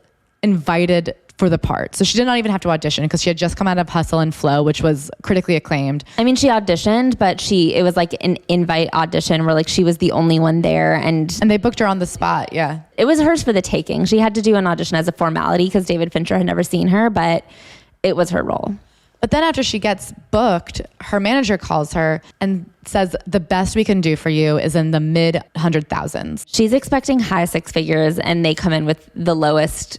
invited for the part. So she did not even have to audition because she had just come out of Hustle and Flow, which was critically acclaimed. I mean, she auditioned, but it was like an invite audition where like she was the only one there. And they booked her on the spot. Yeah. It was hers for the taking. She had to do an audition as a formality because David Fincher had never seen her, but it was her role. But then after she gets booked, her manager calls her and says, the best we can do for you is in the mid 100,000s. She's expecting high six figures and they come in with the lowest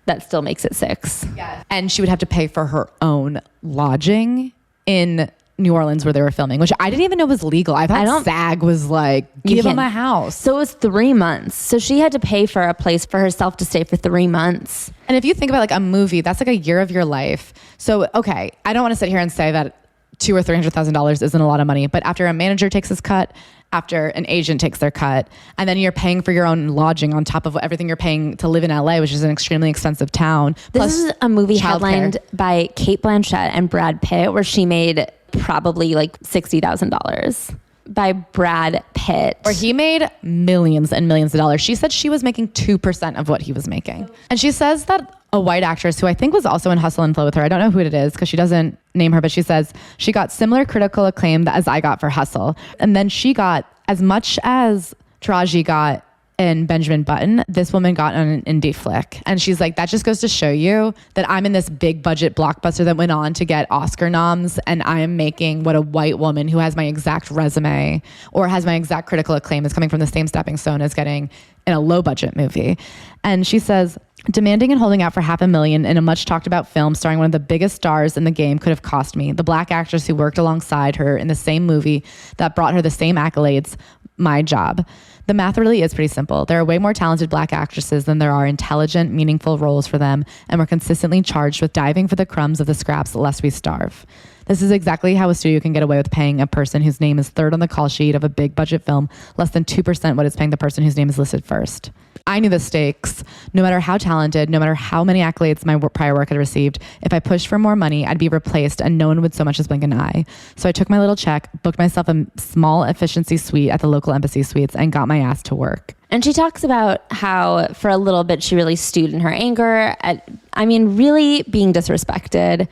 that still makes it 6. Yeah. And she would have to pay for her own lodging in New Orleans where they were filming, which I didn't even know was legal. I thought SAG was like, give them a house. So it was 3 months. So she had to pay for a place for herself to stay for 3 months. And if you think about like a movie, that's like a year of your life. So, okay, I don't want to sit here and say that $200,000 or $300,000 isn't a lot of money, but after a manager takes his cut, after an agent takes their cut, and then you're paying for your own lodging on top of everything you're paying to live in LA, which is an extremely expensive town. This is a movie headlined by Cate Blanchett and Brad Pitt, where she made probably like $60,000 by Brad Pitt. Where he made millions and millions of dollars. She said she was making 2% of what he was making. And she says that a white actress who I think was also in Hustle and Flow with her, I don't know who it is because she doesn't name her, but she says she got similar critical acclaim as I got for Hustle. And then she got as much as Taraji got in Benjamin Button, this woman got on an indie flick. And she's like, that just goes to show you that I'm in this big budget blockbuster that went on to get Oscar noms, and I am making what a white woman who has my exact resume or has my exact critical acclaim is coming from the same stepping stone as getting in a low budget movie. And she says, demanding and holding out for $500,000 in a much talked about film starring one of the biggest stars in the game could have cost me, the black actress who worked alongside her in the same movie that brought her the same accolades, my job. The math really is pretty simple. There are way more talented black actresses than there are intelligent, meaningful roles for them, and we're consistently charged with diving for the crumbs of the scraps lest we starve. This is exactly how a studio can get away with paying a person whose name is third on the call sheet of a big budget film less than 2% what it's paying the person whose name is listed first. I knew the stakes. No matter how talented, no matter how many accolades my prior work had received, if I pushed for more money, I'd be replaced and no one would so much as blink an eye. So I took my little check, booked myself a small efficiency suite at the local Embassy Suites, and got my ass to work. And she talks about how for a little bit she really stewed in her anger at, really being disrespected.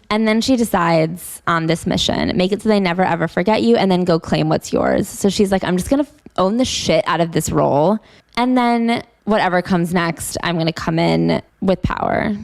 And then she decides on this mission, make it so they never ever forget you and then go claim what's yours. So she's like, I'm just going to own the shit out of this role. And then whatever comes next, I'm going to come in with power.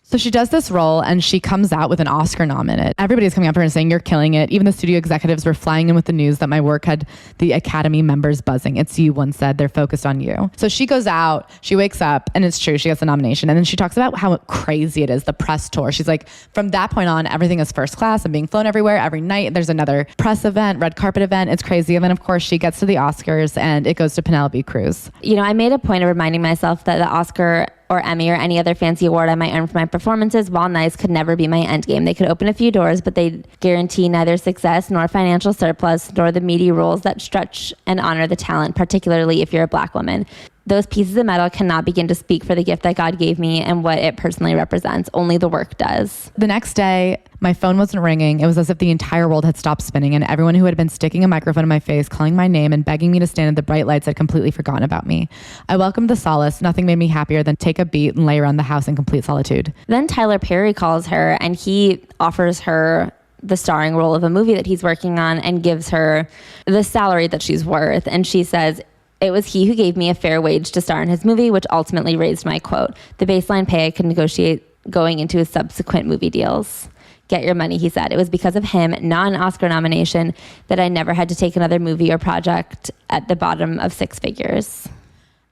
So she does this role and she comes out with an Oscar nom in it. Everybody's coming up to her and saying, you're killing it. Even the studio executives were flying in with the news that my work had the Academy members buzzing. It's you, one said. They're focused on you. So she goes out, she wakes up, and it's true, she gets the nomination. And then she talks about how crazy it is, the press tour. She's like, from that point on, everything is first class. I'm being flown everywhere. Every night there's another press event, red carpet event. It's crazy. And then, of course, she gets to the Oscars and it goes to Penelope Cruz. I made a point of reminding myself that the Oscar or Emmy or any other fancy award I might earn for my performances, while nice, could never be my end game. They could open a few doors, but they guarantee neither success nor financial surplus, nor the meaty roles that stretch and honor the talent, particularly if you're a black woman. Those pieces of metal cannot begin to speak for the gift that God gave me and what it personally represents. Only the work does. The next day, my phone wasn't ringing. It was as if the entire world had stopped spinning, and everyone who had been sticking a microphone in my face, calling my name and begging me to stand in the bright lights had completely forgotten about me. I welcomed the solace. Nothing made me happier than take a beat and lay around the house in complete solitude. Then Tyler Perry calls her and he offers her the starring role of a movie that he's working on and gives her the salary that she's worth. And she says, it was he who gave me a fair wage to star in his movie, which ultimately raised my quote, the baseline pay I could negotiate going into his subsequent movie deals. Get your money, he said. It was because of him, not an Oscar nomination, that I never had to take another movie or project at the bottom of 6 figures.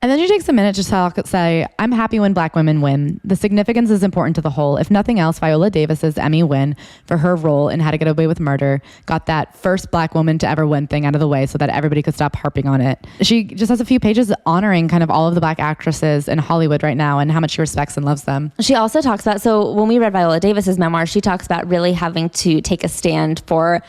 And then she takes a minute to say, I'm happy when black women win. The significance is important to the whole. If nothing else, Viola Davis's Emmy win for her role in How to Get Away with Murder got that first black woman to ever win thing out of the way so that everybody could stop harping on it. She just has a few pages honoring kind of all of the black actresses in Hollywood right now and how much she respects and loves them. She also talks about, so when we read Viola Davis's memoir, she talks about really having to take a stand for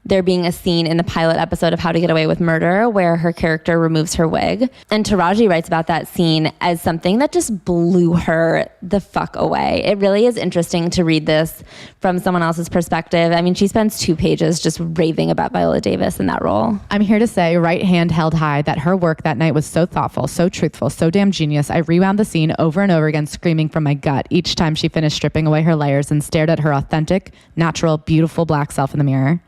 there being a scene in the pilot episode of How to Get Away with Murder where her character removes her wig. And Taraji writes about that scene as something that just blew her the fuck away. It really is interesting to read this from someone else's perspective. I mean, she spends 2 pages just raving about Viola Davis in that role. I'm here to say, right hand held high, that her work that night was so thoughtful, so truthful, so damn genius. I rewound the scene over and over again, screaming from my gut each time she finished stripping away her layers and stared at her authentic, natural, beautiful black self in the mirror.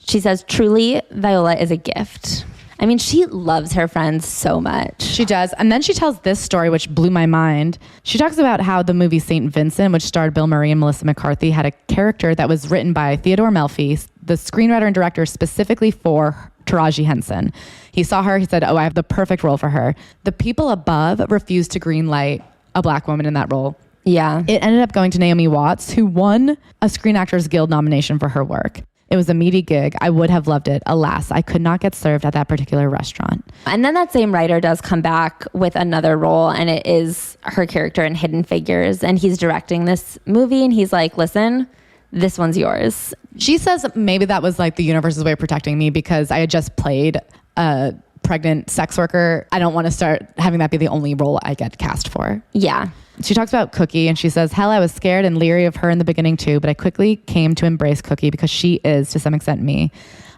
She says, truly, Viola is a gift. I mean, she loves her friends so much. She does. And then she tells this story, which blew my mind. She talks about how the movie St. Vincent, which starred Bill Murray and Melissa McCarthy, had a character that was written by Theodore Melfi, the screenwriter and director specifically for Taraji Henson. He saw her, he said, oh, I have the perfect role for her. The people above refused to greenlight a black woman in that role. Yeah. It ended up going to Naomi Watts, who won a Screen Actors Guild nomination for her work. It was a meaty gig. I would have loved it. Alas, I could not get served at that particular restaurant. And then that same writer does come back with another role, and it is her character in Hidden Figures. And he's directing this movie, and he's like, listen, this one's yours. She says maybe that was like the universe's way of protecting me because I had just played a pregnant sex worker. I don't want to start having that be the only role I get cast for. Yeah. She talks about Cookie and she says, hell, I was scared and leery of her in the beginning too, but I quickly came to embrace Cookie because she is, to some extent, me.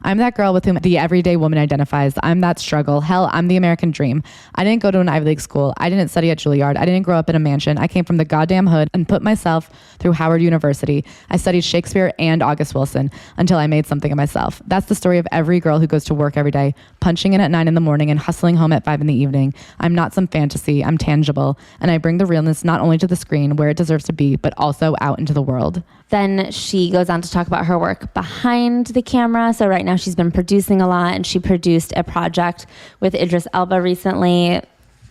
I'm that girl with whom the everyday woman identifies. I'm that struggle. Hell, I'm the American dream. I didn't go to an Ivy League school. I didn't study at Juilliard. I didn't grow up in a mansion. I came from the goddamn hood and put myself through Howard University. I studied Shakespeare and August Wilson until I made something of myself. That's the story of every girl who goes to work every day, punching in at 9 a.m. and hustling home at 5 p.m. I'm not some fantasy. I'm tangible. And I bring the realness not only to the screen where it deserves to be, but also out into the world. Then she goes on to talk about her work behind the camera. So right now she's been producing a lot, and she produced a project with Idris Elba recently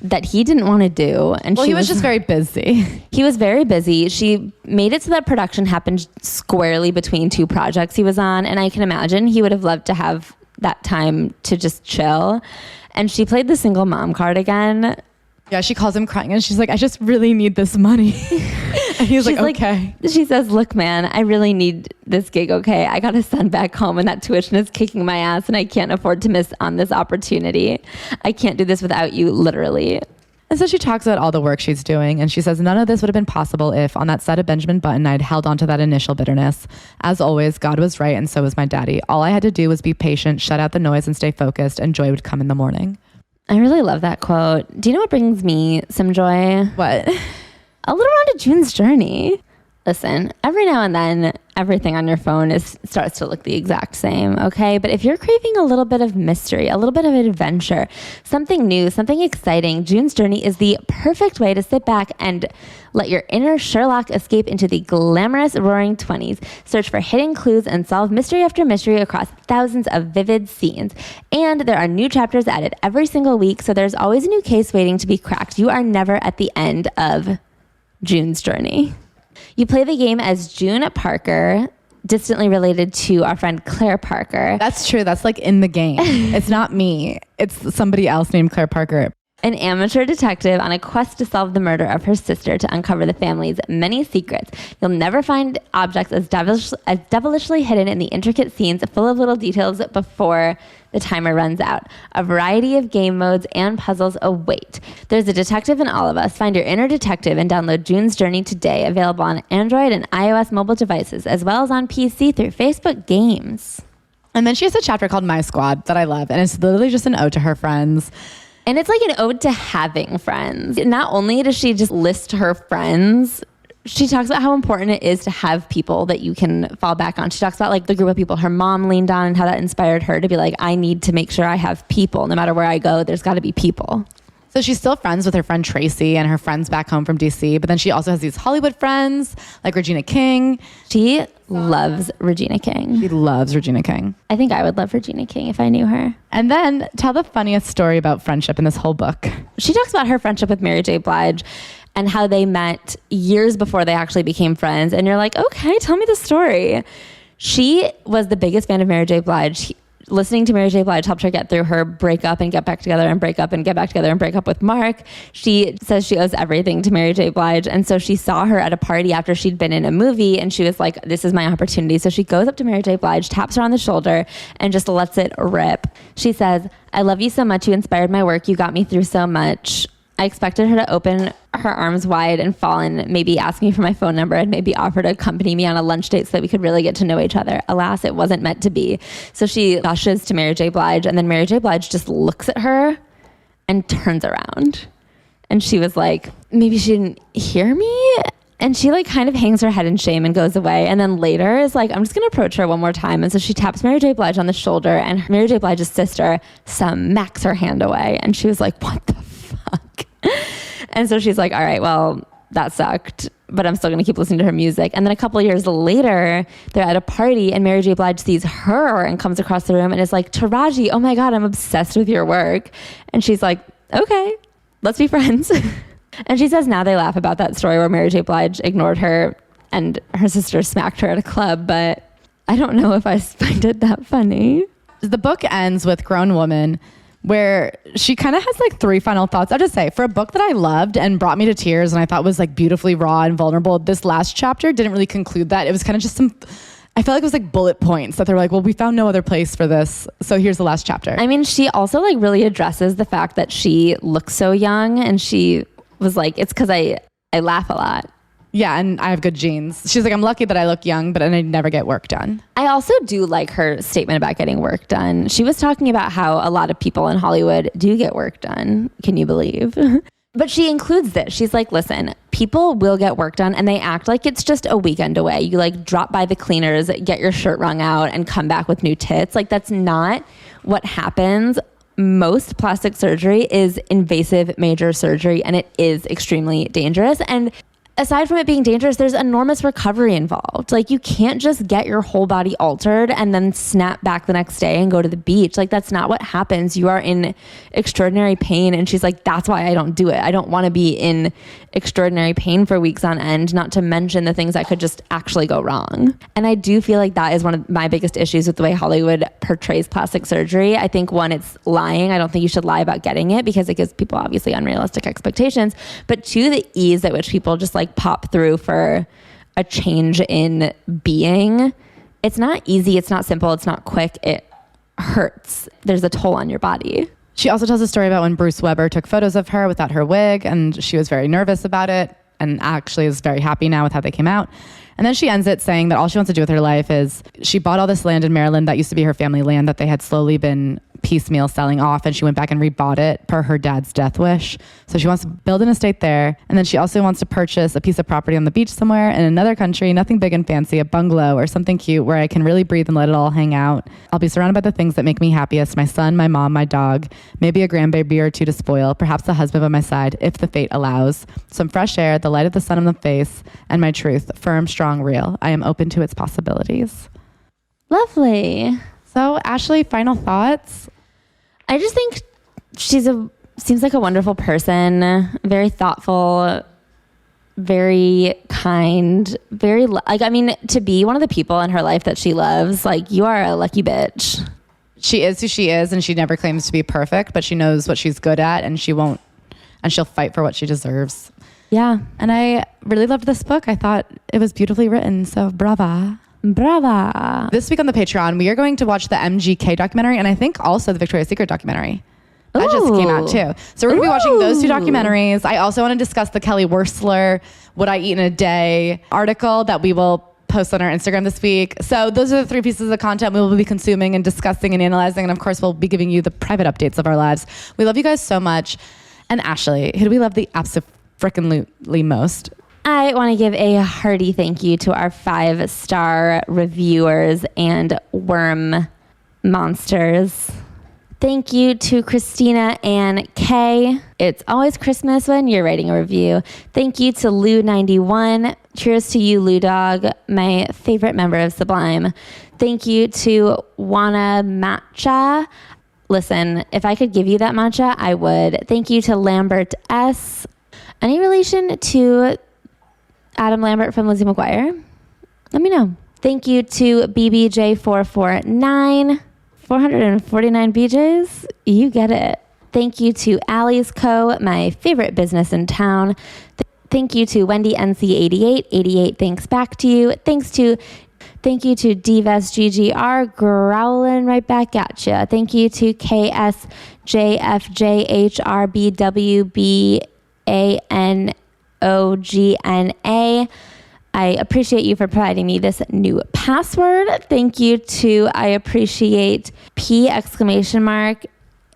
that he didn't want to do. And well, he was just very busy. He was very busy. She made it so that production happened squarely between 2 projects he was on. And I can imagine he would have loved to have that time to just chill. And she played the single mom card again. Yeah, she calls him crying and she's like, I just really need this money. And he's like, okay. She says, look, man, I really need this gig, okay? I got a son back home and that tuition is kicking my ass and I can't afford to miss on this opportunity. I can't do this without you, literally. And so she talks about all the work she's doing and she says, none of this would have been possible if on that set of Benjamin Button, I'd held on to that initial bitterness. As always, God was right and so was my daddy. All I had to do was be patient, shut out the noise and stay focused, and joy would come in the morning. I really love that quote. Do you know what brings me some joy? What? A little round of June's Journey. Listen, every now and then, everything on your phone starts to look the exact same, okay? But if you're craving a little bit of mystery, a little bit of adventure, something new, something exciting, June's Journey is the perfect way to sit back and let your inner Sherlock escape into the glamorous roaring 20s. Search for hidden clues and solve mystery after mystery across thousands of vivid scenes. And there are new chapters added every single week, so there's always a new case waiting to be cracked. You are never at the end of June's Journey. You play the game as June Parker, distantly related to our friend Claire Parker. That's true. That's like in the game. It's not me. It's somebody else named Claire Parker. An amateur detective on a quest to solve the murder of her sister to uncover the family's many secrets. You'll never find objects as devilishly hidden in the intricate scenes full of little details before the timer runs out. A variety of game modes and puzzles await. There's a detective in all of us. Find your inner detective and download June's Journey today. Available on Android and iOS mobile devices, as well as on PC through Facebook Games. And then she has a chapter called My Squad that I love, and it's literally just an ode to her friends. And it's like an ode to having friends. Not only does she just list her friends, she talks about how important it is to have people that you can fall back on. She talks about like the group of people her mom leaned on and how that inspired her to be like, I need to make sure I have people. No matter where I go, there's got to be people. So she's still friends with her friend Tracy and her friends back home from DC, but then she also has these Hollywood friends like Regina King. She loves Regina King. She loves Regina King. I think I would love Regina King if I knew her. And then tell the funniest story about friendship in this whole book. She talks about her friendship with Mary J. Blige and how they met years before they actually became friends. And you're like, okay, tell me the story. She was the biggest fan of Mary J. Blige. listening to Mary J. Blige helped her get through her breakup and get back together and break up and get back together and break up with Mark. She says she owes everything to Mary J. Blige. And so she saw her at a party after she'd been in a movie and she was like, this is my opportunity. So she goes up to Mary J. Blige, taps her on the shoulder and just lets it rip. She says, I love you so much. You inspired my work. You got me through so much. I expected her to open her arms wide and fall and maybe ask me for my phone number and maybe offer to accompany me on a lunch date so that we could really get to know each other. Alas, it wasn't meant to be. So she gushes to Mary J. Blige, and then Mary J. Blige just looks at her and turns around. And she was like, maybe she didn't hear me? And she like kind of hangs her head in shame and goes away. And then later is like, I'm just going to approach her one more time. And so she taps Mary J. Blige on the shoulder, and Mary J. Blige's sister smacks her hand away. And she was like, what the fuck? And so she's like, all right, well, that sucked, but I'm still going to keep listening to her music. And then a couple of years later, they're at a party and Mary J. Blige sees her and comes across the room and is like, Taraji, oh my God, I'm obsessed with your work. And she's like, okay, let's be friends. And she says now they laugh about that story where Mary J. Blige ignored her and her sister smacked her at a club, but I don't know if I find it that funny. The book ends with grown woman, where she kind of has like three final thoughts. I'll just say, for a book that I loved and brought me to tears and I thought was like beautifully raw and vulnerable, this last chapter didn't really conclude that. It was kind of just I felt like it was like bullet points that they were like, well, we found no other place for this, so here's the last chapter. I mean, she also like really addresses the fact that she looks so young, and she was like, it's because I laugh a lot. Yeah, and I have good genes. She's like, I'm lucky that I look young, but I never get work done. I also do like her statement about getting work done. She was talking about how a lot of people in Hollywood do get work done. Can you believe? But she includes this. She's like, listen, people will get work done and they act like it's just a weekend away. You like drop by the cleaners, get your shirt wrung out and come back with new tits. Like that's not what happens. Most plastic surgery is invasive major surgery and it is extremely dangerous. And aside from it being dangerous, there's enormous recovery involved. Like you can't just get your whole body altered and then snap back the next day and go to the beach. Like that's not what happens. You are in extraordinary pain. And she's like, that's why I don't do it. I don't want to be in extraordinary pain for weeks on end, not to mention the things that could just actually go wrong. And I do feel like that is one of my biggest issues with the way Hollywood portrays plastic surgery. I think one, it's lying. I don't think you should lie about getting it because it gives people obviously unrealistic expectations. But two, the ease at which people just like pop through for a change in being. It's not easy. It's not simple. It's not quick. It hurts. There's a toll on your body. She also tells a story about when Bruce Weber took photos of her without her wig, and she was very nervous about it and actually is very happy now with how they came out. And then she ends it saying that all she wants to do with her life is she bought all this land in Maryland that used to be her family land that they had slowly been piecemeal selling off, and she went back and rebought it per her dad's death wish. So she wants to build an estate there, and then she also wants to purchase a piece of property on the beach somewhere in another country, nothing big and fancy, a bungalow or something cute where I can really breathe and let it all hang out. I'll be surrounded by the things that make me happiest: my son, my mom, my dog, maybe a grandbaby or two to spoil, perhaps a husband by my side if the fate allows, some fresh air, the light of the sun on the face, and my truth, firm, strong, real. I am open to its possibilities. Lovely. So Ashley, final thoughts? I just think seems like a wonderful person, very thoughtful, very kind, to be one of the people in her life that she loves, like you are a lucky bitch. She is who she is, and she never claims to be perfect, but she knows what she's good at, and she'll fight for what she deserves. Yeah. And I really loved this book. I thought it was beautifully written, so brava. Brava. This week on the Patreon, we are going to watch the MGK documentary, and I think also the Victoria's Secret documentary. That just came out too. So we're going to be watching those two documentaries. I also want to discuss the Kelly Wearstler What I Eat in a Day article that we will post on our Instagram this week. So those are the three pieces of content we will be consuming and discussing and analyzing. And of course, we'll be giving you the private updates of our lives. We love you guys so much. And Ashley, who do we love the absolutely most? I want to give a hearty thank you to our 5-star reviewers and worm monsters. Thank you to Christina and Kay. It's always Christmas when you're writing a review. Thank you to Lou91. Cheers to you, Lou Dog, my favorite member of Sublime. Thank you to Wana Matcha. Listen, if I could give you that matcha, I would. Thank you to Lambert S. Any relation to Adam Lambert from Lizzie McGuire? Let me know. Thank you to BBJ449 449 BJs? You get it. Thank you to Allie's Co., my favorite business in town. Thank you to Wendy NC88. 88 thanks back to you. Thank you to Divas GGR, growling right back at you. Thank you to KSJFJHRBWBANOGNA. I appreciate you for providing me this new password. Thank you to I appreciate P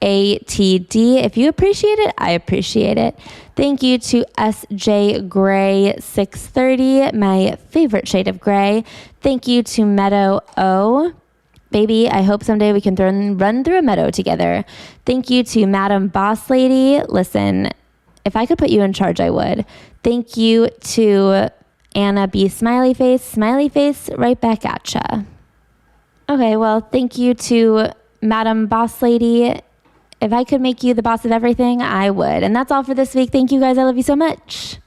ATD. If you appreciate it, I appreciate it. Thank you to SJ Gray 630, my favorite shade of gray. Thank you to Meadow O. Baby, I hope someday we can run through a meadow together. Thank you to Madam Boss Lady. Listen, if I could put you in charge, I would. Thank you to Anna B. Smiley Face, right back at ya. Okay, well, thank you to Madam Boss Lady. If I could make you the boss of everything, I would. And that's all for this week. Thank you guys. I love you so much.